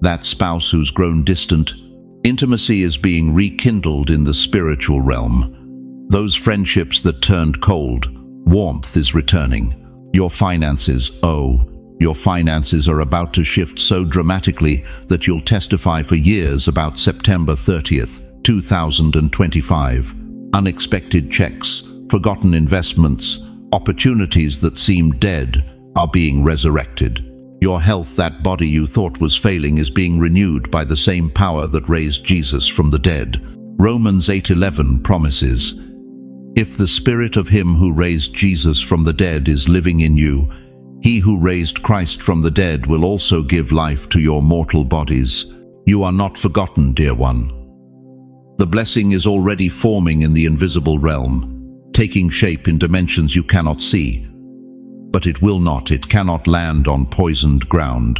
That spouse who's grown distant. Intimacy is being rekindled in the spiritual realm. Those friendships that turned cold. Warmth is returning. Your finances, your finances are about to shift so dramatically that you'll testify for years about September 30th, 2025. Unexpected checks, forgotten investments, opportunities that seemed dead are being resurrected. Your health, that body you thought was failing, is being renewed by the same power that raised Jesus from the dead. Romans 8:11 promises, "If the spirit of him who raised Jesus from the dead is living in you, he who raised Christ from the dead will also give life to your mortal bodies." You are not forgotten, dear one. The blessing is already forming in the invisible realm, taking shape in dimensions you cannot see. But it cannot land on poisoned ground.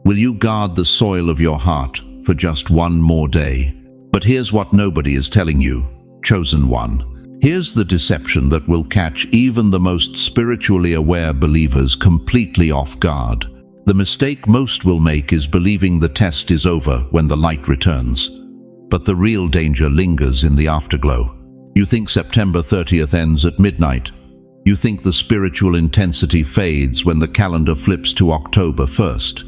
Will you guard the soil of your heart for just one more day? But here's what nobody is telling you, chosen one. Here's the deception that will catch even the most spiritually aware believers completely off guard. The mistake most will make is believing the test is over when the light returns. But the real danger lingers in the afterglow. You think September 30th ends at midnight. You think the spiritual intensity fades when the calendar flips to October 1st.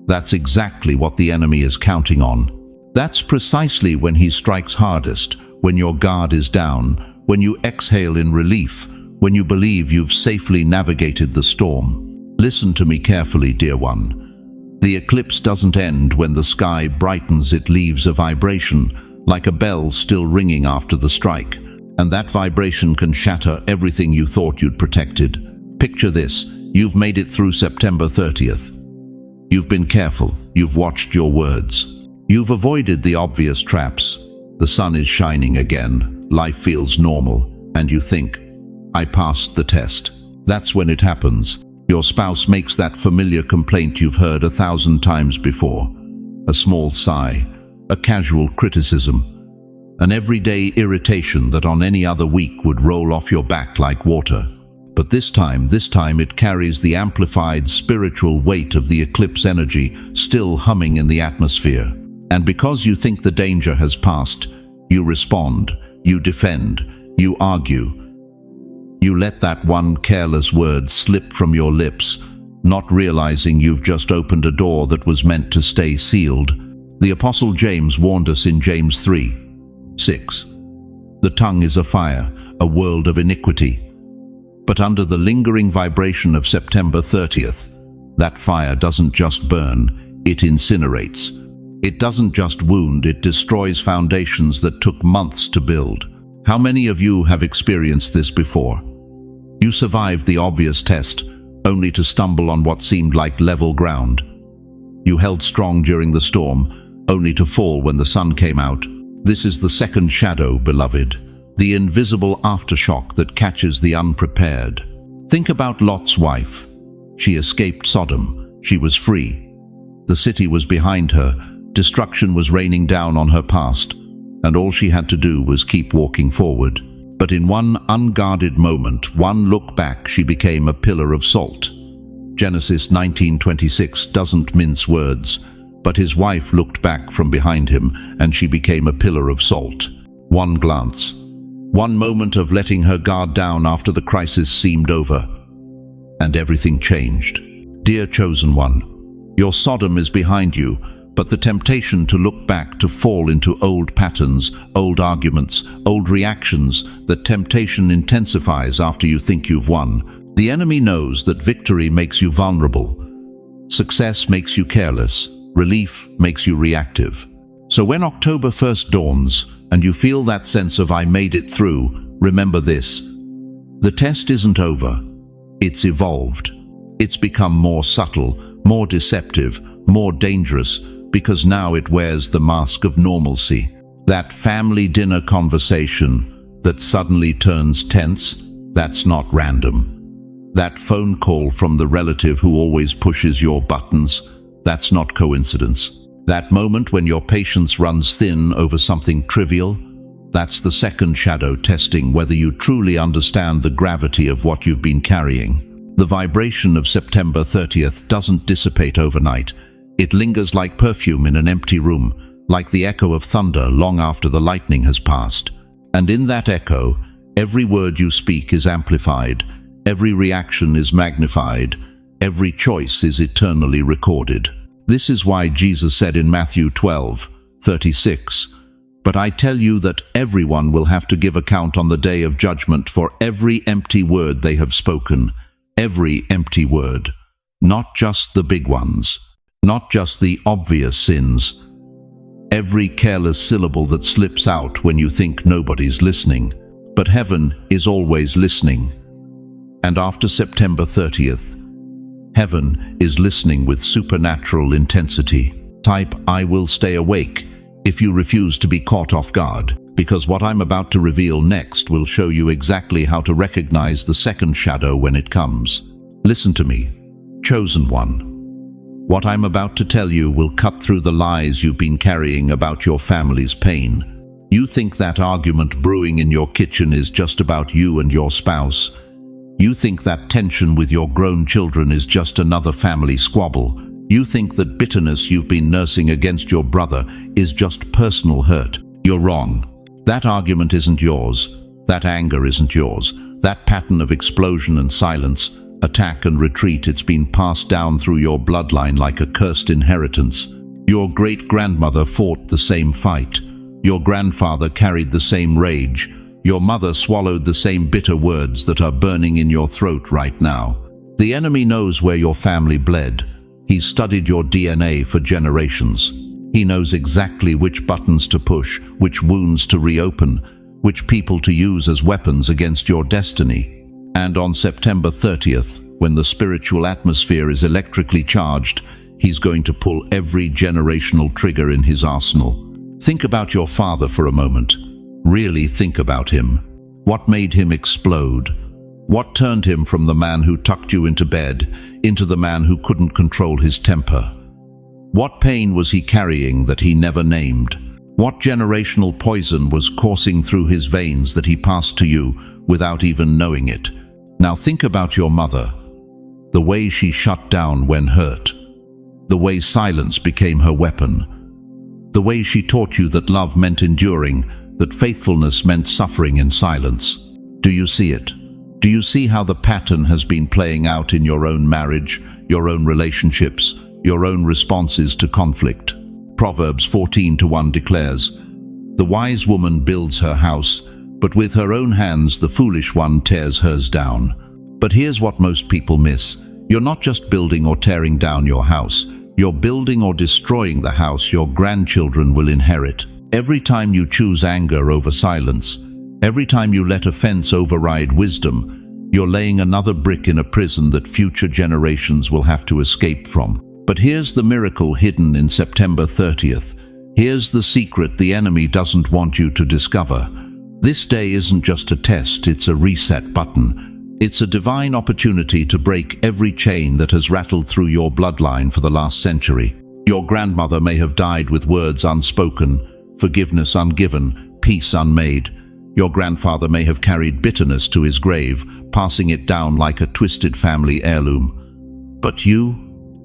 That's exactly what the enemy is counting on. That's precisely when he strikes hardest, when your guard is down, when you exhale in relief, when you believe you've safely navigated the storm. Listen to me carefully, dear one. The eclipse doesn't end when the sky brightens, it leaves a vibration, like a bell still ringing after the strike. And that vibration can shatter everything you thought you'd protected. Picture this, you've made it through September 30th. You've been careful, you've watched your words. You've avoided the obvious traps. The sun is shining again, life feels normal, and you think, I passed the test. That's when it happens. Your spouse makes that familiar complaint you've heard 1,000 times before. A small sigh, a casual criticism, an everyday irritation that on any other week would roll off your back like water. But this time it carries the amplified spiritual weight of the eclipse energy still humming in the atmosphere. And because you think the danger has passed, you respond, you defend, you argue. You let that one careless word slip from your lips, not realizing you've just opened a door that was meant to stay sealed. The Apostle James warned us in James 3:6. The tongue is a fire, a world of iniquity. But under the lingering vibration of September 30th, that fire doesn't just burn, it incinerates. It doesn't just wound, it destroys foundations that took months to build. How many of you have experienced this before? You survived the obvious test, only to stumble on what seemed like level ground. You held strong during the storm, only to fall when the sun came out. This is the second shadow, beloved, the invisible aftershock that catches the unprepared. Think about Lot's wife. She escaped Sodom. She was free. The city was behind her. Destruction was raining down on her past, and all she had to do was keep walking forward. But in one unguarded moment, one look back, she became a pillar of salt. Genesis 19:26 doesn't mince words, but his wife looked back from behind him, and she became a pillar of salt. One glance, one moment of letting her guard down after the crisis seemed over, and everything changed. Dear chosen one, your Sodom is behind you, but the temptation to look back, to fall into old patterns, old arguments, old reactions, that temptation intensifies after you think you've won. The enemy knows that victory makes you vulnerable. Success makes you careless. Relief makes you reactive. So when October 1st dawns and you feel that sense of "I made it through," remember this. The test isn't over. It's evolved. It's become more subtle, more deceptive, more dangerous, because now it wears the mask of normalcy. That family dinner conversation that suddenly turns tense, that's not random. That phone call from the relative who always pushes your buttons, that's not coincidence. That moment when your patience runs thin over something trivial, that's the second shadow testing whether you truly understand the gravity of what you've been carrying. The vibration of September 30th doesn't dissipate overnight. It lingers like perfume in an empty room, like the echo of thunder long after the lightning has passed. And in that echo, every word you speak is amplified, every reaction is magnified, every choice is eternally recorded. This is why Jesus said in Matthew 12:36, "But I tell you that everyone will have to give account on the day of judgment for every empty word they have spoken." Every empty word, not just the big ones, not just the obvious sins. Every careless syllable that slips out when you think nobody's listening. But heaven is always listening. And after September 30th, heaven is listening with supernatural intensity. Type "I will stay awake" if you refuse to be caught off guard, because what I'm about to reveal next will show you exactly how to recognize the second shadow when it comes. Listen to me, chosen one. What I'm about to tell you will cut through the lies you've been carrying about your family's pain. You think that argument brewing in your kitchen is just about you and your spouse. You think that tension with your grown children is just another family squabble. You think that bitterness you've been nursing against your brother is just personal hurt. You're wrong. That argument isn't yours. That anger isn't yours. That pattern of explosion and silence, attack and retreat, it's been passed down through your bloodline like a cursed inheritance. Your great-grandmother fought the same fight. Your grandfather carried the same rage. Your mother swallowed the same bitter words that are burning in your throat right now. The enemy knows where your family bled. He's studied your DNA for generations. He knows exactly which buttons to push, which wounds to reopen, which people to use as weapons against your destiny. And on September 30th, when the spiritual atmosphere is electrically charged, he's going to pull every generational trigger in his arsenal. Think about your father for a moment. Really think about him. What made him explode? What turned him from the man who tucked you into bed into the man who couldn't control his temper? What pain was he carrying that he never named? What generational poison was coursing through his veins that he passed to you without even knowing it? Now think about your mother. The way she shut down when hurt. The way silence became her weapon. The way she taught you that love meant enduring, that faithfulness meant suffering in silence. Do you see it? Do you see how the pattern has been playing out in your own marriage, your own relationships, your own responses to conflict? Proverbs 14:1 declares, "The wise woman builds her house, but with her own hands the foolish one tears hers down." But here's what most people miss. You're not just building or tearing down your house. You're building or destroying the house your grandchildren will inherit. Every time you choose anger over silence, every time you let offense override wisdom, you're laying another brick in a prison that future generations will have to escape from. But here's the miracle hidden in September 30th. Here's the secret the enemy doesn't want you to discover. This day isn't just a test, it's a reset button. It's a divine opportunity to break every chain that has rattled through your bloodline for the last century. Your grandmother may have died with words unspoken, forgiveness ungiven, peace unmade. Your grandfather may have carried bitterness to his grave, passing it down like a twisted family heirloom. But you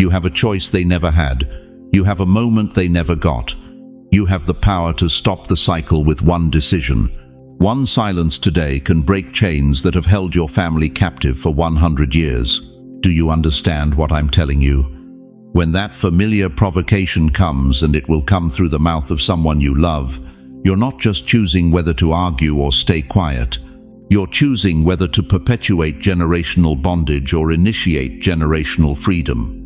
have a choice they never had. You have a moment they never got. You have the power to stop the cycle with one decision. One silence today can break chains that have held your family captive for 100 years. Do you understand what I'm telling you? When that familiar provocation comes, and it will come through the mouth of someone you love, you're not just choosing whether to argue or stay quiet. You're choosing whether to perpetuate generational bondage or initiate generational freedom.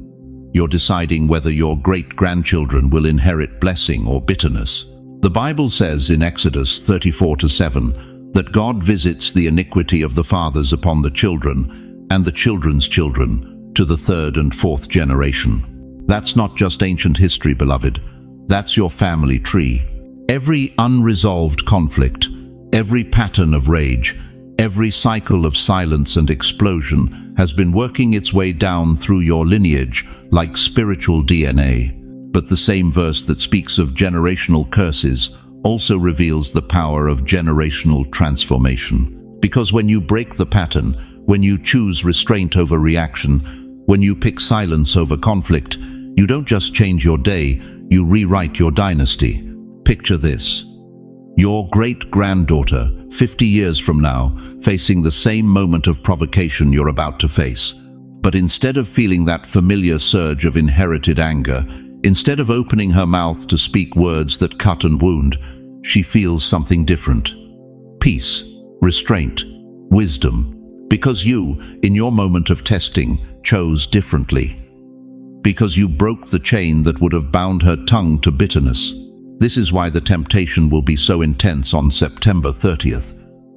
You're deciding whether your great-grandchildren will inherit blessing or bitterness. The Bible says in Exodus 34:7 that God visits the iniquity of the fathers upon the children and the children's children to the third and fourth generation. That's not just ancient history, beloved. That's your family tree. Every unresolved conflict, every pattern of rage, every cycle of silence and explosion has been working its way down through your lineage like spiritual DNA. But the same verse that speaks of generational curses also reveals the power of generational transformation. Because when you break the pattern, when you choose restraint over reaction, when you pick silence over conflict, you don't just change your day, you rewrite your dynasty. Picture this. Your great-granddaughter, 50 years from now, facing the same moment of provocation you're about to face. But instead of feeling that familiar surge of inherited anger, instead of opening her mouth to speak words that cut and wound, she feels something different. Peace, restraint, wisdom. Because you, in your moment of testing, chose differently. Because you broke the chain that would have bound her tongue to bitterness. This is why the temptation will be so intense on September 30th.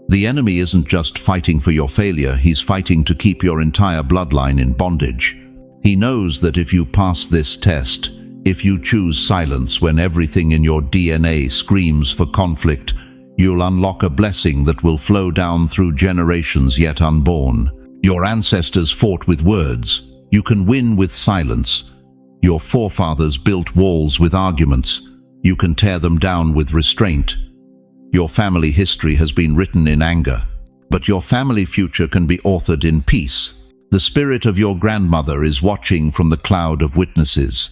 The enemy isn't just fighting for your failure, he's fighting to keep your entire bloodline in bondage. He knows that if you pass this test, if you choose silence when everything in your DNA screams for conflict, you'll unlock a blessing that will flow down through generations yet unborn. Your ancestors fought with words. You can win with silence. Your forefathers built walls with arguments. You can tear them down with restraint. Your family history has been written in anger, but your family future can be authored in peace. The spirit of your grandmother is watching from the cloud of witnesses.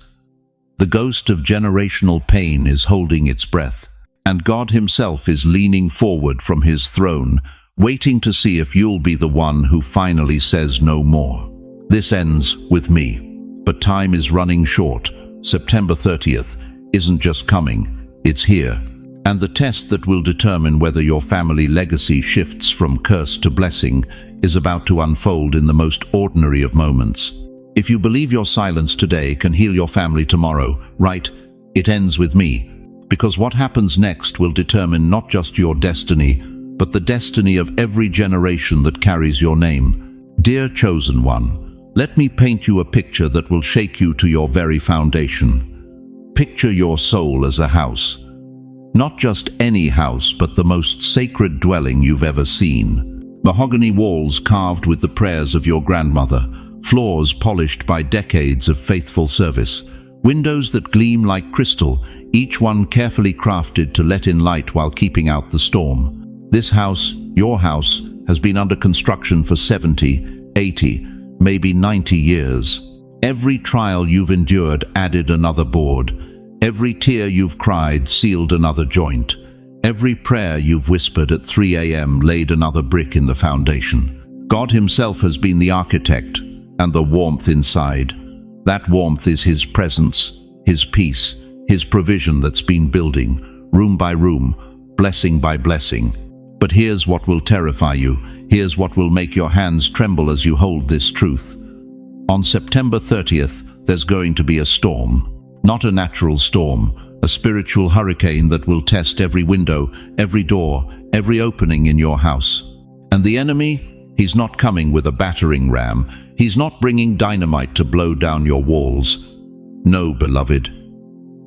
The ghost of generational pain is holding its breath, and God himself is leaning forward from his throne, waiting to see if you'll be the one who finally says no more. This ends with me, but time is running short. September 30th isn't just coming, it's here. And the test that will determine whether your family legacy shifts from curse to blessing is about to unfold in the most ordinary of moments. If you believe your silence today can heal your family tomorrow, right, it ends with me. Because what happens next will determine not just your destiny, but the destiny of every generation that carries your name. Dear chosen one, let me paint you a picture that will shake you to your very foundation. Picture your soul as a house. Not just any house, but the most sacred dwelling you've ever seen. Mahogany walls carved with the prayers of your grandmother, floors polished by decades of faithful service, windows that gleam like crystal, each one carefully crafted to let in light while keeping out the storm. This house, your house, has been under construction for 70, 80, maybe 90 years. Every trial you've endured added another board. Every tear you've cried sealed another joint. Every prayer you've whispered at 3 a.m. laid another brick in the foundation. God himself has been the architect, and the warmth inside. That warmth is his presence, his peace, his provision that's been building, room by room, blessing by blessing. But here's what will terrify you. Here's what will make your hands tremble as you hold this truth. On September 30th, there's going to be a storm. Not a natural storm, a spiritual hurricane that will test every window, every door, every opening in your house. And the enemy, he's not coming with a battering ram. He's not bringing dynamite to blow down your walls. No, beloved.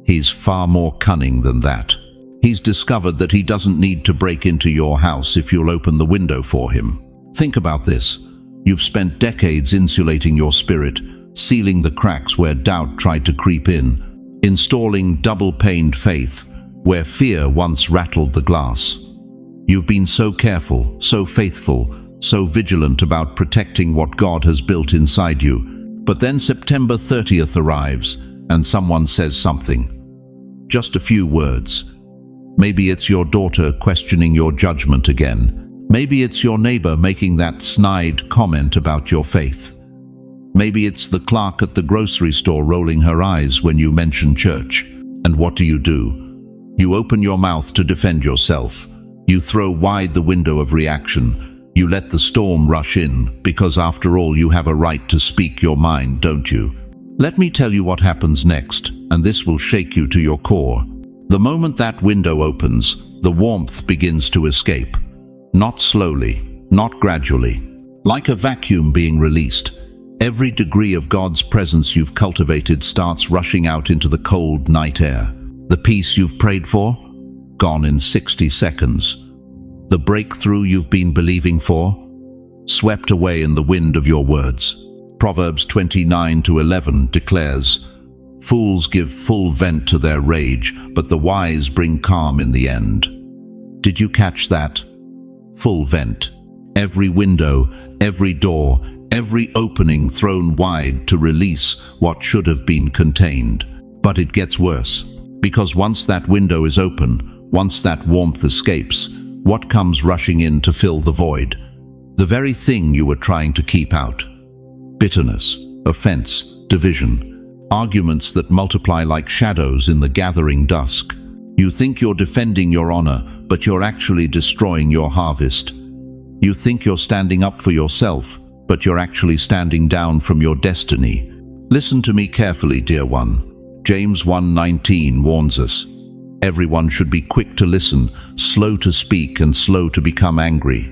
He's far more cunning than that. He's discovered that he doesn't need to break into your house if you'll open the window for him. Think about this. You've spent decades insulating your spirit, sealing the cracks where doubt tried to creep in, installing double-paned faith where fear once rattled the glass. You've been so careful, so faithful, so vigilant about protecting what God has built inside you. But then September 30th arrives, and someone says something. Just a few words. Maybe it's your daughter questioning your judgment again. Maybe it's your neighbor making that snide comment about your faith. Maybe it's the clerk at the grocery store rolling her eyes when you mention church. And what do? You open your mouth to defend yourself. You throw wide the window of reaction. You let the storm rush in, because after all you have a right to speak your mind, don't you? Let me tell you what happens next, and this will shake you to your core. The moment that window opens, the warmth begins to escape. Not slowly, not gradually. Like a vacuum being released, every degree of God's presence you've cultivated starts rushing out into the cold night air. The peace you've prayed for? Gone in 60 seconds. The breakthrough you've been believing for? Swept away in the wind of your words. Proverbs 29:11 declares, "Fools give full vent to their rage, but the wise bring calm in the end." Did you catch that? Full vent. Every window, every door, every opening thrown wide to release what should have been contained. But it gets worse, because once that window is open, once that warmth escapes, what comes rushing in to fill the void? The very thing you were trying to keep out. Bitterness, offense, division. Arguments that multiply like shadows in the gathering dusk. You think you're defending your honor, but you're actually destroying your harvest. You think you're standing up for yourself, but you're actually standing down from your destiny. Listen to me carefully, dear one. James 1:19 warns us. Everyone should be quick to listen, slow to speak, and slow to become angry.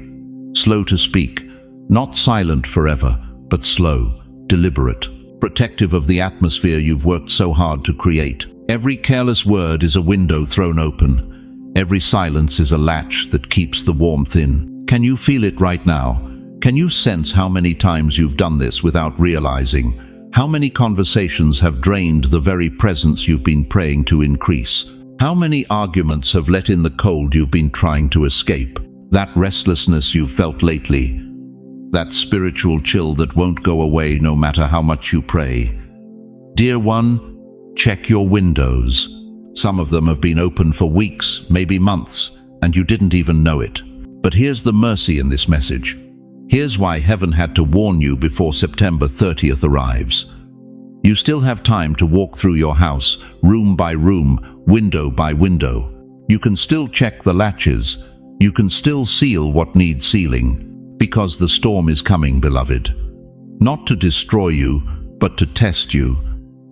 Slow to speak, not silent forever, but slow, deliberate, protective of the atmosphere you've worked so hard to create. Every careless word is a window thrown open. Every silence is a latch that keeps the warmth in. Can you feel it right now? Can you sense how many times you've done this without realizing? How many conversations have drained the very presence you've been praying to increase? How many arguments have let in the cold you've been trying to escape? That restlessness you've felt lately, that spiritual chill that won't go away no matter how much you pray. Dear one, check your windows. Some of them have been open for weeks, maybe months, and you didn't even know it. But here's the mercy in this message. Here's why heaven had to warn you before September 30th arrives. You still have time to walk through your house, room by room, window by window. You can still check the latches. You can still seal what needs sealing. Because the storm is coming, beloved. Not to destroy you, but to test you.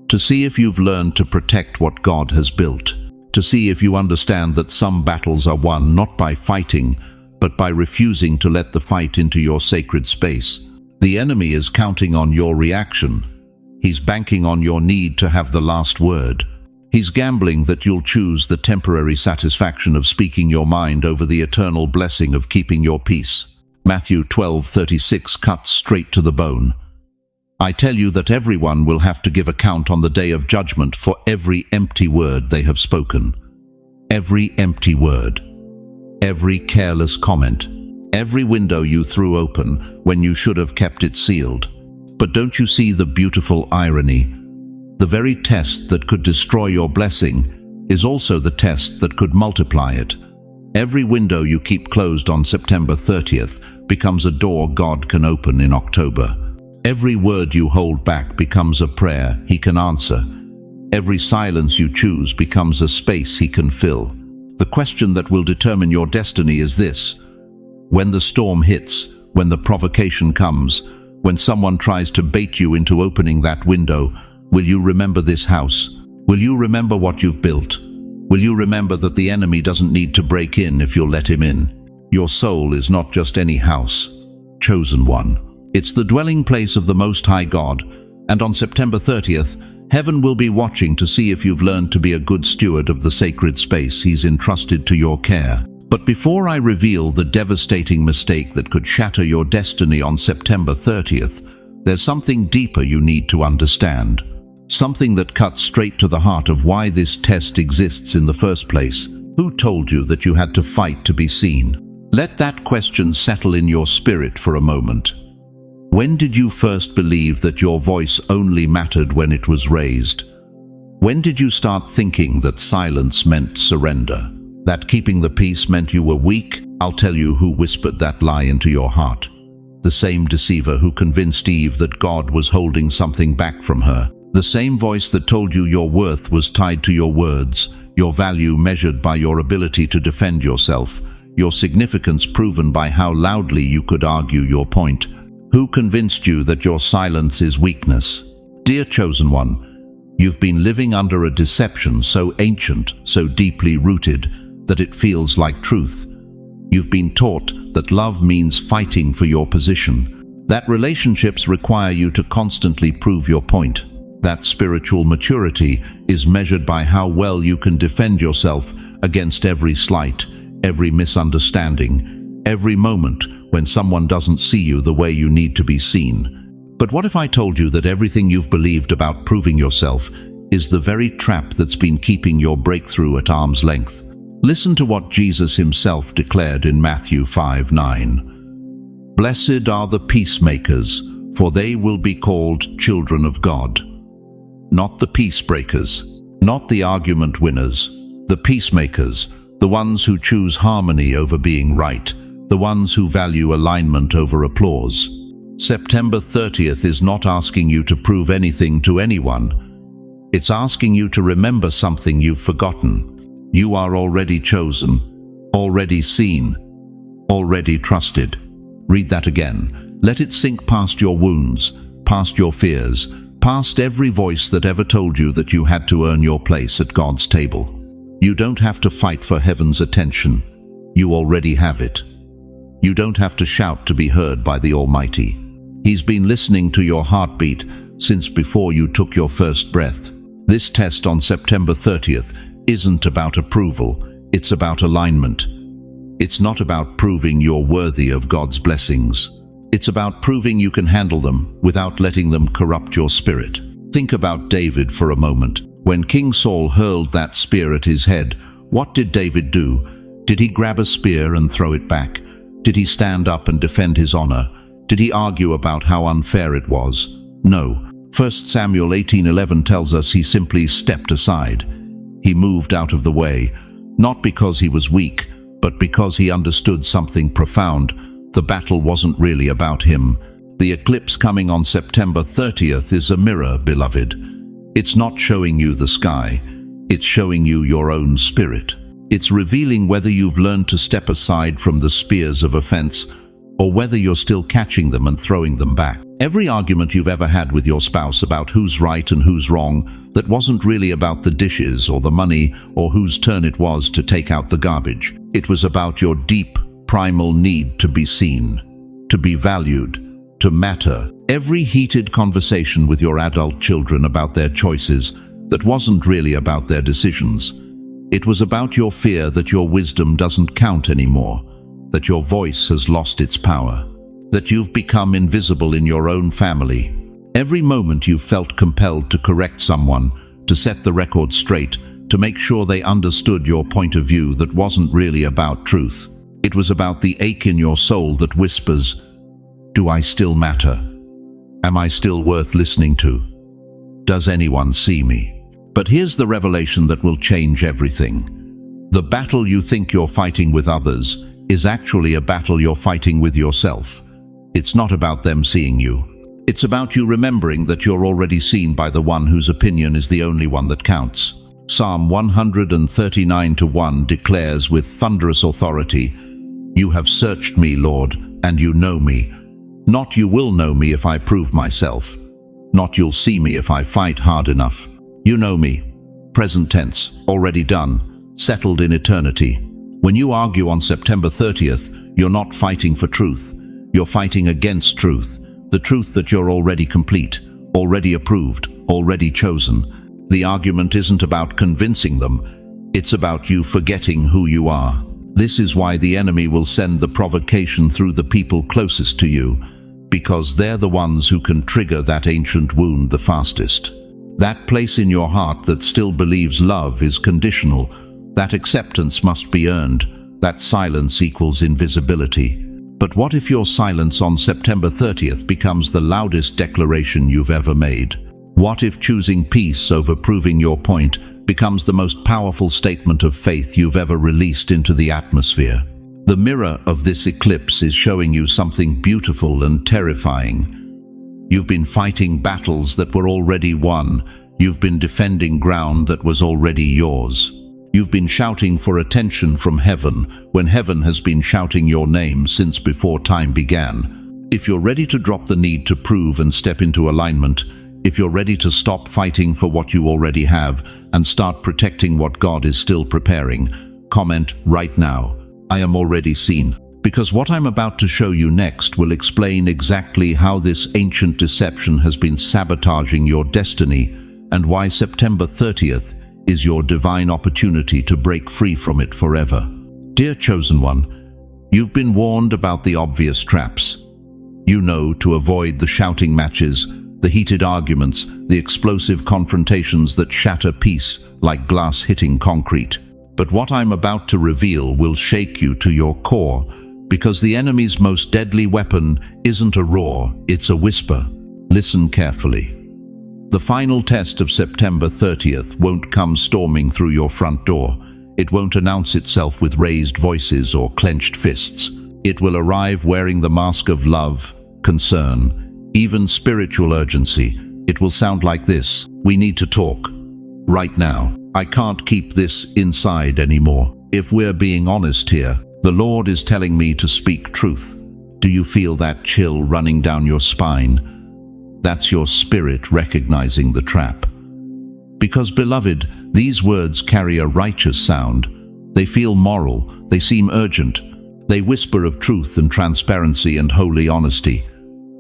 To see if you've learned to protect what God has built. To see if you understand that some battles are won not by fighting, but by refusing to let the fight into your sacred space. The enemy is counting on your reaction. He's banking on your need to have the last word. He's gambling that you'll choose the temporary satisfaction of speaking your mind over the eternal blessing of keeping your peace. Matthew 12:36 cuts straight to the bone. I tell you that everyone will have to give account on the day of judgment for every empty word they have spoken. Every empty word. Every careless comment. Every window you threw open when you should have kept it sealed. But don't you see the beautiful irony? The very test that could destroy your blessing is also the test that could multiply it. Every window you keep closed on September 30th becomes a door God can open in October. Every word you hold back becomes a prayer He can answer. Every silence you choose becomes a space He can fill. The question that will determine your destiny is this: when the storm hits, when the provocation comes, when someone tries to bait you into opening that window, Will you remember this house? Will you remember what you've built? Will you remember that the enemy doesn't need to break in if you'll let him in? Your soul is not just any house, chosen one. It's the dwelling place of the Most High God, and on September 30th, heaven will be watching to see if you've learned to be a good steward of the sacred space He's entrusted to your care. But before I reveal the devastating mistake that could shatter your destiny on September 30th, there's something deeper you need to understand. Something that cuts straight to the heart of why this test exists in the first place. Who told you that you had to fight to be seen? Let that question settle in your spirit for a moment. When did you first believe that your voice only mattered when it was raised? When did you start thinking that silence meant surrender? That keeping the peace meant you were weak? I'll tell you who whispered that lie into your heart. The same deceiver who convinced Eve that God was holding something back from her. The same voice that told you your worth was tied to your words, your value measured by your ability to defend yourself, your significance proven by how loudly you could argue your point. Who convinced you that your silence is weakness? Dear chosen one, you've been living under a deception so ancient, so deeply rooted, that it feels like truth. You've been taught that love means fighting for your position, that relationships require you to constantly prove your point, that spiritual maturity is measured by how well you can defend yourself against every slight, every misunderstanding, every moment when someone doesn't see you the way you need to be seen. But what if I told you that everything you've believed about proving yourself is the very trap that's been keeping your breakthrough at arm's length? Listen to what Jesus himself declared in Matthew 5:9. Blessed are the peacemakers, for they will be called children of God. Not the peace breakers, not the argument winners, the peacemakers, the ones who choose harmony over being right, the ones who value alignment over applause. September 30th is not asking you to prove anything to anyone. It's asking you to remember something you've forgotten. You are already chosen, already seen, already trusted. Read that again. Let it sink past your wounds, past your fears, past every voice that ever told you that you had to earn your place at God's table. You don't have to fight for heaven's attention. You already have it. You don't have to shout to be heard by the Almighty. He's been listening to your heartbeat since before you took your first breath. This test on September 30th isn't about approval, it's about alignment. It's not about proving you're worthy of God's blessings. It's about proving you can handle them without letting them corrupt your spirit. Think about David for a moment. When King Saul hurled that spear at his head, what did David do? Did he grab a spear and throw it back? Did he stand up and defend his honor? Did he argue about how unfair it was? No. 1 Samuel 18:11 tells us he simply stepped aside. He moved out of the way, not because he was weak, but because he understood something profound. The battle wasn't really about him. The eclipse coming on September 30th is a mirror, beloved. It's not showing you the sky, it's showing you your own spirit. It's revealing whether you've learned to step aside from the spears of offense, or whether you're still catching them and throwing them back. Every argument you've ever had with your spouse about who's right and who's wrong, that wasn't really about the dishes or the money or whose turn it was to take out the garbage. It was about your deep, primal need to be seen, to be valued, to matter. Every heated conversation with your adult children about their choices that wasn't really about their decisions. It was about your fear that your wisdom doesn't count anymore, that your voice has lost its power, that you've become invisible in your own family. Every moment you felt compelled to correct someone, to set the record straight, to make sure they understood your point of view that wasn't really about truth. It was about the ache in your soul that whispers, "Do I still matter? Am I still worth listening to? Does anyone see me?" But here's the revelation that will change everything. The battle you think you're fighting with others is actually a battle you're fighting with yourself. It's not about them seeing you. It's about you remembering that you're already seen by the one whose opinion is the only one that counts. Psalm 139:1 declares with thunderous authority, "You have searched me, Lord, and you know me. Not you will know me if I prove myself. not you'll see me if I fight hard enough. You know me. Present tense, already done, settled in eternity. When you argue on September 30th, you're not fighting for truth. You're fighting against truth. The truth that you're already complete, already approved, already chosen. The argument isn't about convincing them. It's about you forgetting who you are. This is why the enemy will send the provocation through the people closest to you, because they're the ones who can trigger that ancient wound the fastest. That place in your heart that still believes love is conditional, that acceptance must be earned, that silence equals invisibility. But what if your silence on September 30th becomes the loudest declaration you've ever made? What if choosing peace over proving your point becomes the most powerful statement of faith you've ever released into the atmosphere? The mirror of this eclipse is showing you something beautiful and terrifying. You've been fighting battles that were already won. You've been defending ground that was already yours. You've been shouting for attention from heaven when heaven has been shouting your name since before time began. If you're ready to drop the need to prove and step into alignment, if you're ready to stop fighting for what you already have and start protecting what God is still preparing, comment right now, I am already seen. Because what I'm about to show you next will explain exactly how this ancient deception has been sabotaging your destiny and why September 30th is your divine opportunity to break free from it forever. Dear Chosen One, you've been warned about the obvious traps. You know to avoid the shouting matches, the heated arguments, the explosive confrontations that shatter peace like glass hitting concrete. But what I'm about to reveal will shake you to your core, because the enemy's most deadly weapon isn't a roar, it's a whisper. Listen carefully. The final test of September 30th won't come storming through your front door. It won't announce itself with raised voices or clenched fists. It will arrive wearing the mask of love, concern, even spiritual urgency. It will sound like this: we need to talk. Right now. I can't keep this inside anymore. If we're being honest here, the Lord is telling me to speak truth. Do you feel that chill running down your spine? That's your spirit recognizing the trap. Because, beloved, these words carry a righteous sound. They feel moral, they seem urgent. They whisper of truth and transparency and holy honesty.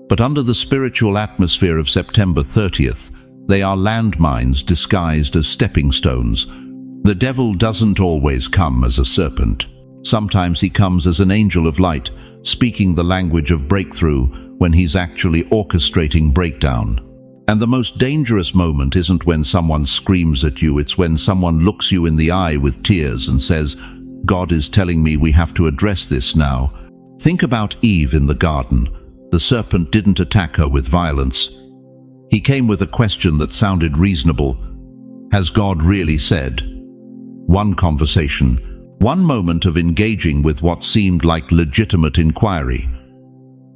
But under the spiritual atmosphere of September 30th, they are landmines disguised as stepping stones. The devil doesn't always come as a serpent. Sometimes he comes as an angel of light, speaking the language of breakthrough when he's actually orchestrating breakdown. And the most dangerous moment isn't when someone screams at you, it's when someone looks you in the eye with tears and says, God is telling me we have to address this now. Think about Eve in the garden. The serpent didn't attack her with violence. He came with a question that sounded reasonable. Has God really said? One conversation, one moment of engaging with what seemed like legitimate inquiry,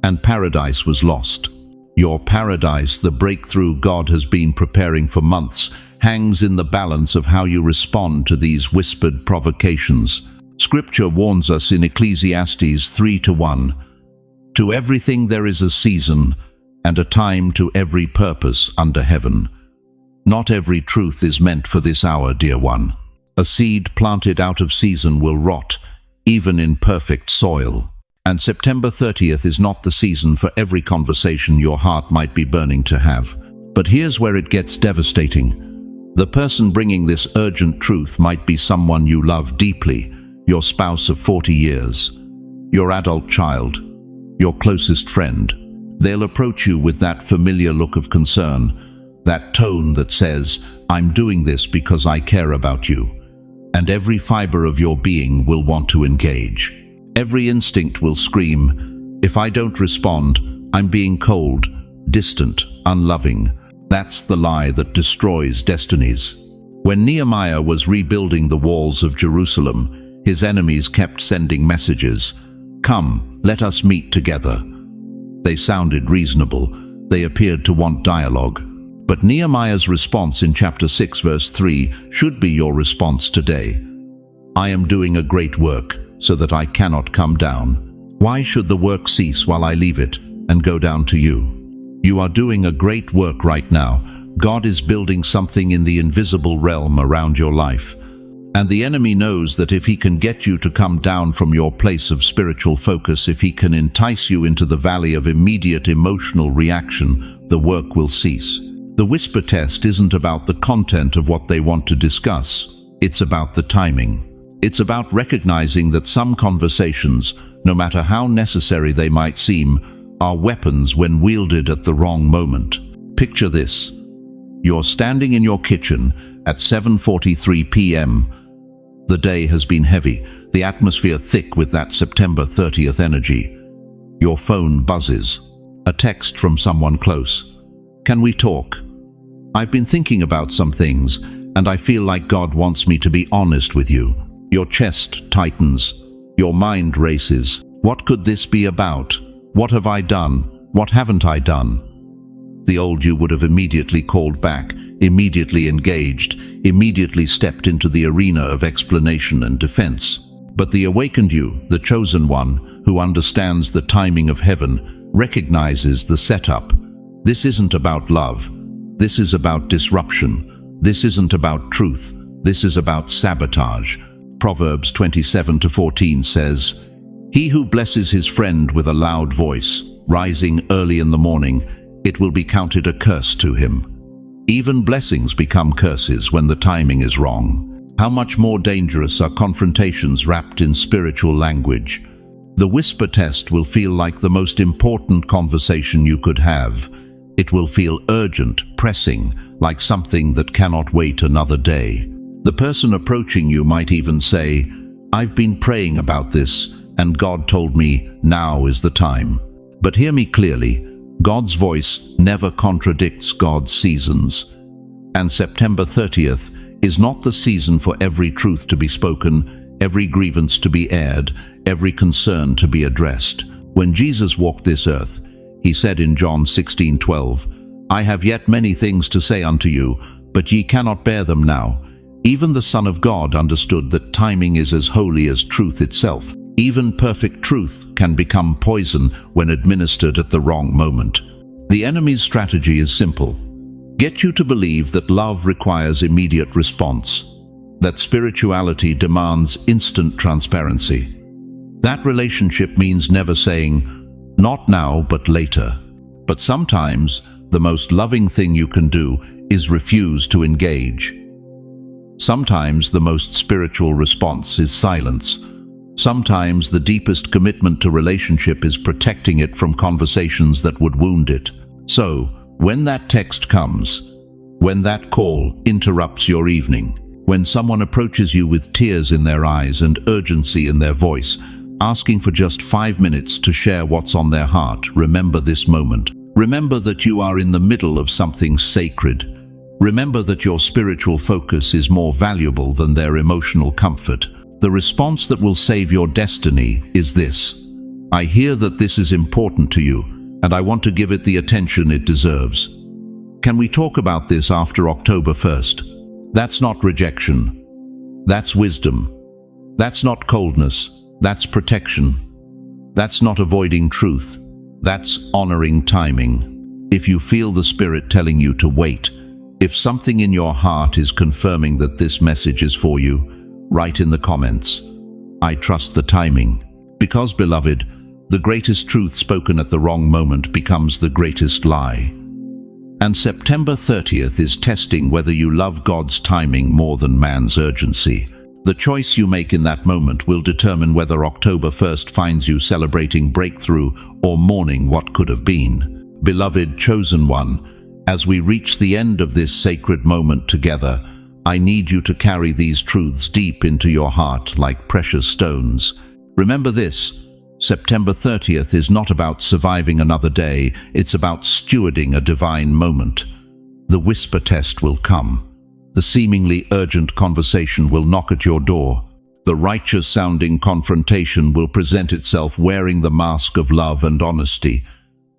and paradise was lost. Your paradise, the breakthrough God has been preparing for months, hangs in the balance of how you respond to these whispered provocations. Scripture warns us in Ecclesiastes 3:1, to everything there is a season, and a time to every purpose under heaven. Not every truth is meant for this hour, dear one. A seed planted out of season will rot, even in perfect soil. And September 30th is not the season for every conversation your heart might be burning to have. But here's where it gets devastating. The person bringing this urgent truth might be someone you love deeply, your spouse of 40 years, your adult child, your closest friend. They'll approach you with that familiar look of concern, that tone that says, I'm doing this because I care about you. And every fiber of your being will want to engage. Every instinct will scream, if I don't respond, I'm being cold, distant, unloving. That's the lie that destroys destinies. When Nehemiah was rebuilding the walls of Jerusalem, his enemies kept sending messages. Come, let us meet together. They sounded reasonable. They appeared to want dialogue. But Nehemiah's response in chapter 6 verse 3 should be your response today. I am doing a great work, so that I cannot come down. Why should the work cease while I leave it and go down to you? You are doing a great work right now. God is building something in the invisible realm around your life. And the enemy knows that if he can get you to come down from your place of spiritual focus, if he can entice you into the valley of immediate emotional reaction, the work will cease. The whisper test isn't about the content of what they want to discuss. It's about the timing. It's about recognizing that some conversations, no matter how necessary they might seem, are weapons when wielded at the wrong moment. Picture this. You're standing in your kitchen at 7:43 p.m. The day has been heavy, the atmosphere thick with that September 30th energy. Your phone buzzes. A text from someone close. Can we talk? I've been thinking about some things, and I feel like God wants me to be honest with you. Your chest tightens. Your mind races. What could this be about? What have I done? What haven't I done? The old you would have immediately called back, immediately engaged, immediately stepped into the arena of explanation and defense. But the awakened you, the chosen one, who understands the timing of heaven, recognizes the setup. This isn't about love. This is about disruption. This isn't about truth. This is about sabotage. Proverbs 27:14 says, "He who blesses his friend with a loud voice, rising early in the morning, it will be counted a curse to him." Even blessings become curses when the timing is wrong. How much more dangerous are confrontations wrapped in spiritual language? The whisper test will feel like the most important conversation you could have. It will feel urgent, pressing, like something that cannot wait another day. The person approaching you might even say, "I've been praying about this, and God told me now is the time." But hear me clearly, God's voice never contradicts God's seasons. And September 30th is not the season for every truth to be spoken, every grievance to be aired, every concern to be addressed. When Jesus walked this earth, he said in John 16:12, "I have yet many things to say unto you, but ye cannot bear them now." Even the Son of God understood that timing is as holy as truth itself. Even perfect truth can become poison when administered at the wrong moment. The enemy's strategy is simple. Get you to believe that love requires immediate response, that spirituality demands instant transparency. That relationship means never saying, "Not now, but later." But sometimes the most loving thing you can do is refuse to engage. Sometimes the most spiritual response is silence. Sometimes the deepest commitment to relationship is protecting it from conversations that would wound it. So, when that text comes, when that call interrupts your evening, when someone approaches you with tears in their eyes and urgency in their voice, asking for just 5 minutes to share what's on their heart, remember this moment. Remember that you are in the middle of something sacred. Remember that your spiritual focus is more valuable than their emotional comfort. The response that will save your destiny is this: "I hear that this is important to you, and I want to give it the attention it deserves. Can we talk about this after October 1st? That's not rejection. That's wisdom. That's not coldness. That's protection. That's not avoiding truth. That's honoring timing." If you feel the Spirit telling you to wait, if something in your heart is confirming that this message is for you, write in the comments, "I trust the timing." Because, beloved, the greatest truth spoken at the wrong moment becomes the greatest lie. And September 30th is testing whether you love God's timing more than man's urgency. The choice you make in that moment will determine whether October 1st finds you celebrating breakthrough or mourning what could have been. Beloved chosen one, as we reach the end of this sacred moment together, I need you to carry these truths deep into your heart like precious stones. Remember this: September 30th is not about surviving another day, it's about stewarding a divine moment. The whisper test will come. The seemingly urgent conversation will knock at your door. The righteous-sounding confrontation will present itself wearing the mask of love and honesty.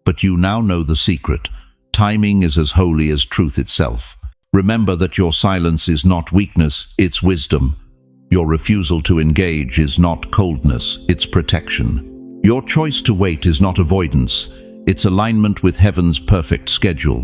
But you now know the secret. Timing is as holy as truth itself. Remember that your silence is not weakness, it's wisdom. Your refusal to engage is not coldness, it's protection. Your choice to wait is not avoidance, its alignment with heaven's perfect schedule.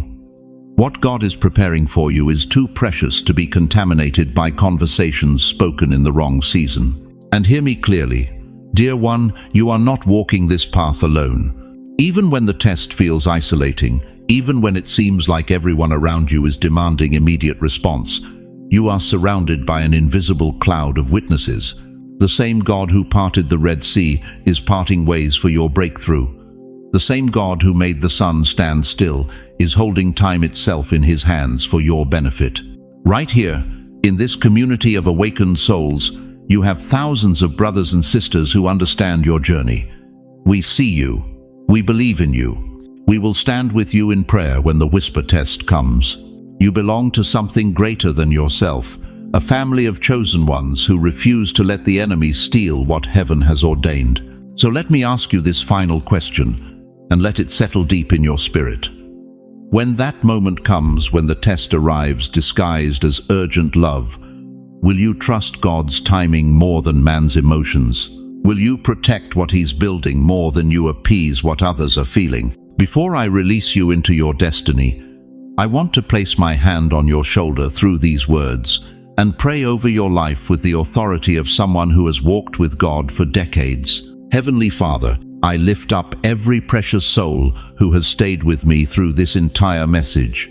What God is preparing for you is too precious to be contaminated by conversations spoken in the wrong season. And hear me clearly, dear one, you are not walking this path alone. Even when the test feels isolating, even when it seems like everyone around you is demanding immediate response, you are surrounded by an invisible cloud of witnesses. The same God who parted the Red Sea is parting ways for your breakthrough. The same God who made the sun stand still is holding time itself in his hands for your benefit. Right here, in this community of awakened souls, you have thousands of brothers and sisters who understand your journey. We see you. We believe in you. We will stand with you in prayer when the whisper test comes. You belong to something greater than yourself, a family of chosen ones who refuse to let the enemy steal what heaven has ordained. So let me ask you this final question, and let it settle deep in your spirit. When that moment comes, when the test arrives disguised as urgent love, will you trust God's timing more than man's emotions? Will you protect what he's building more than you appease what others are feeling? Before I release you into your destiny, I want to place my hand on your shoulder through these words and pray over your life with the authority of someone who has walked with God for decades. Heavenly Father, I lift up every precious soul who has stayed with me through this entire message.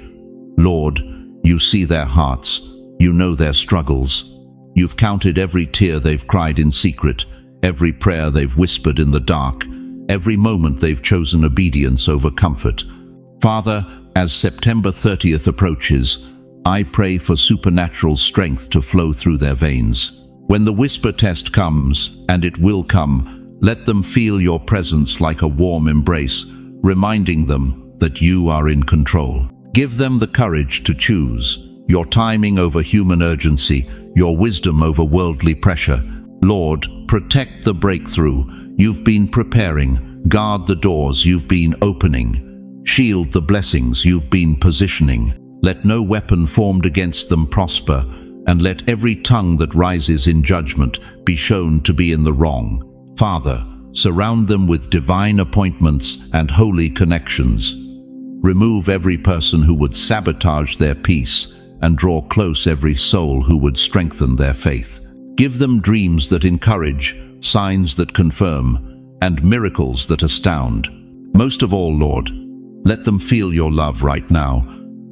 Lord, you see their hearts. You know their struggles. You've counted every tear they've cried in secret, every prayer they've whispered in the dark, every moment they've chosen obedience over comfort. Father, as September 30th approaches, I pray for supernatural strength to flow through their veins. When the whisper test comes, and it will come, let them feel your presence like a warm embrace, reminding them that you are in control. Give them the courage to choose, your timing over human urgency, your wisdom over worldly pressure. Lord, protect the breakthrough you've been preparing, guard the doors you've been opening, shield the blessings you've been positioning. Let no weapon formed against them prosper, and let every tongue that rises in judgment be shown to be in the wrong. Father, surround them with divine appointments and holy connections. Remove every person who would sabotage their peace, and draw close every soul who would strengthen their faith. Give them dreams that encourage, signs that confirm, and miracles that astound. Most of all, Lord, let them feel your love right now.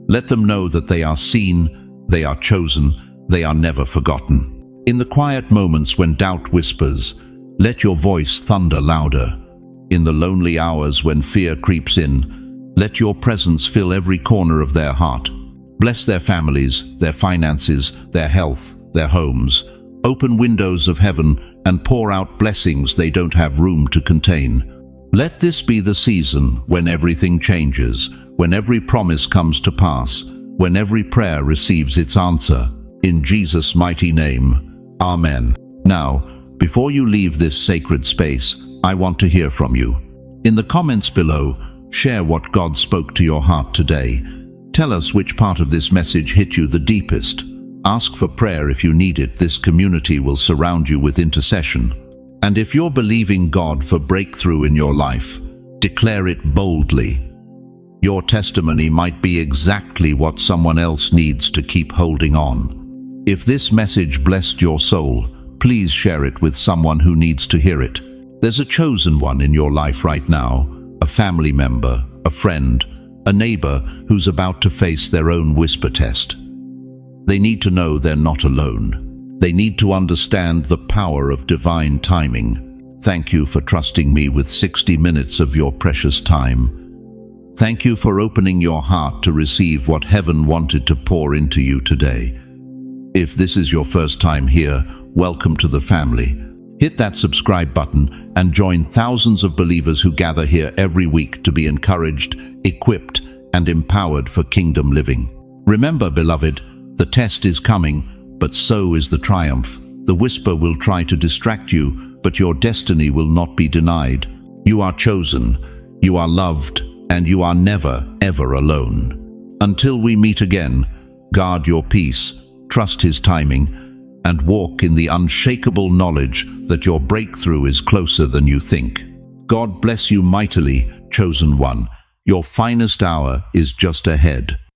Let them know that they are seen, they are chosen, they are never forgotten. In the quiet moments when doubt whispers, let your voice thunder louder. In the lonely hours when fear creeps in, let your presence fill every corner of their heart. Bless their families, their finances, their health, their homes. Open windows of heaven and pour out blessings they don't have room to contain. Let this be the season when everything changes, when every promise comes to pass, when every prayer receives its answer. In Jesus' mighty name, Amen. Now, before you leave this sacred space, I want to hear from you. In the comments below, share what God spoke to your heart today. Tell us which part of this message hit you the deepest. Ask for prayer if you need it. This community will surround you with intercession. And if you're believing God for breakthrough in your life, declare it boldly. Your testimony might be exactly what someone else needs to keep holding on. If this message blessed your soul, please share it with someone who needs to hear it. There's a chosen one in your life right now, a family member, a friend, a neighbor who's about to face their own whisper test. They need to know they're not alone. They need to understand the power of divine timing. Thank you for trusting me with 60 minutes of your precious time. Thank you for opening your heart to receive what heaven wanted to pour into you today. If this is your first time here, welcome to the family. Hit that subscribe button and join thousands of believers who gather here every week to be encouraged, equipped, and empowered for kingdom living. Remember, beloved, the test is coming, but so is the triumph. The whisper will try to distract you, but your destiny will not be denied. You are chosen, you are loved, and you are never, ever alone. Until we meet again, guard your peace, trust His timing, and walk in the unshakable knowledge that your breakthrough is closer than you think. God God bless you mightily, chosen one. Your finest hour is just ahead.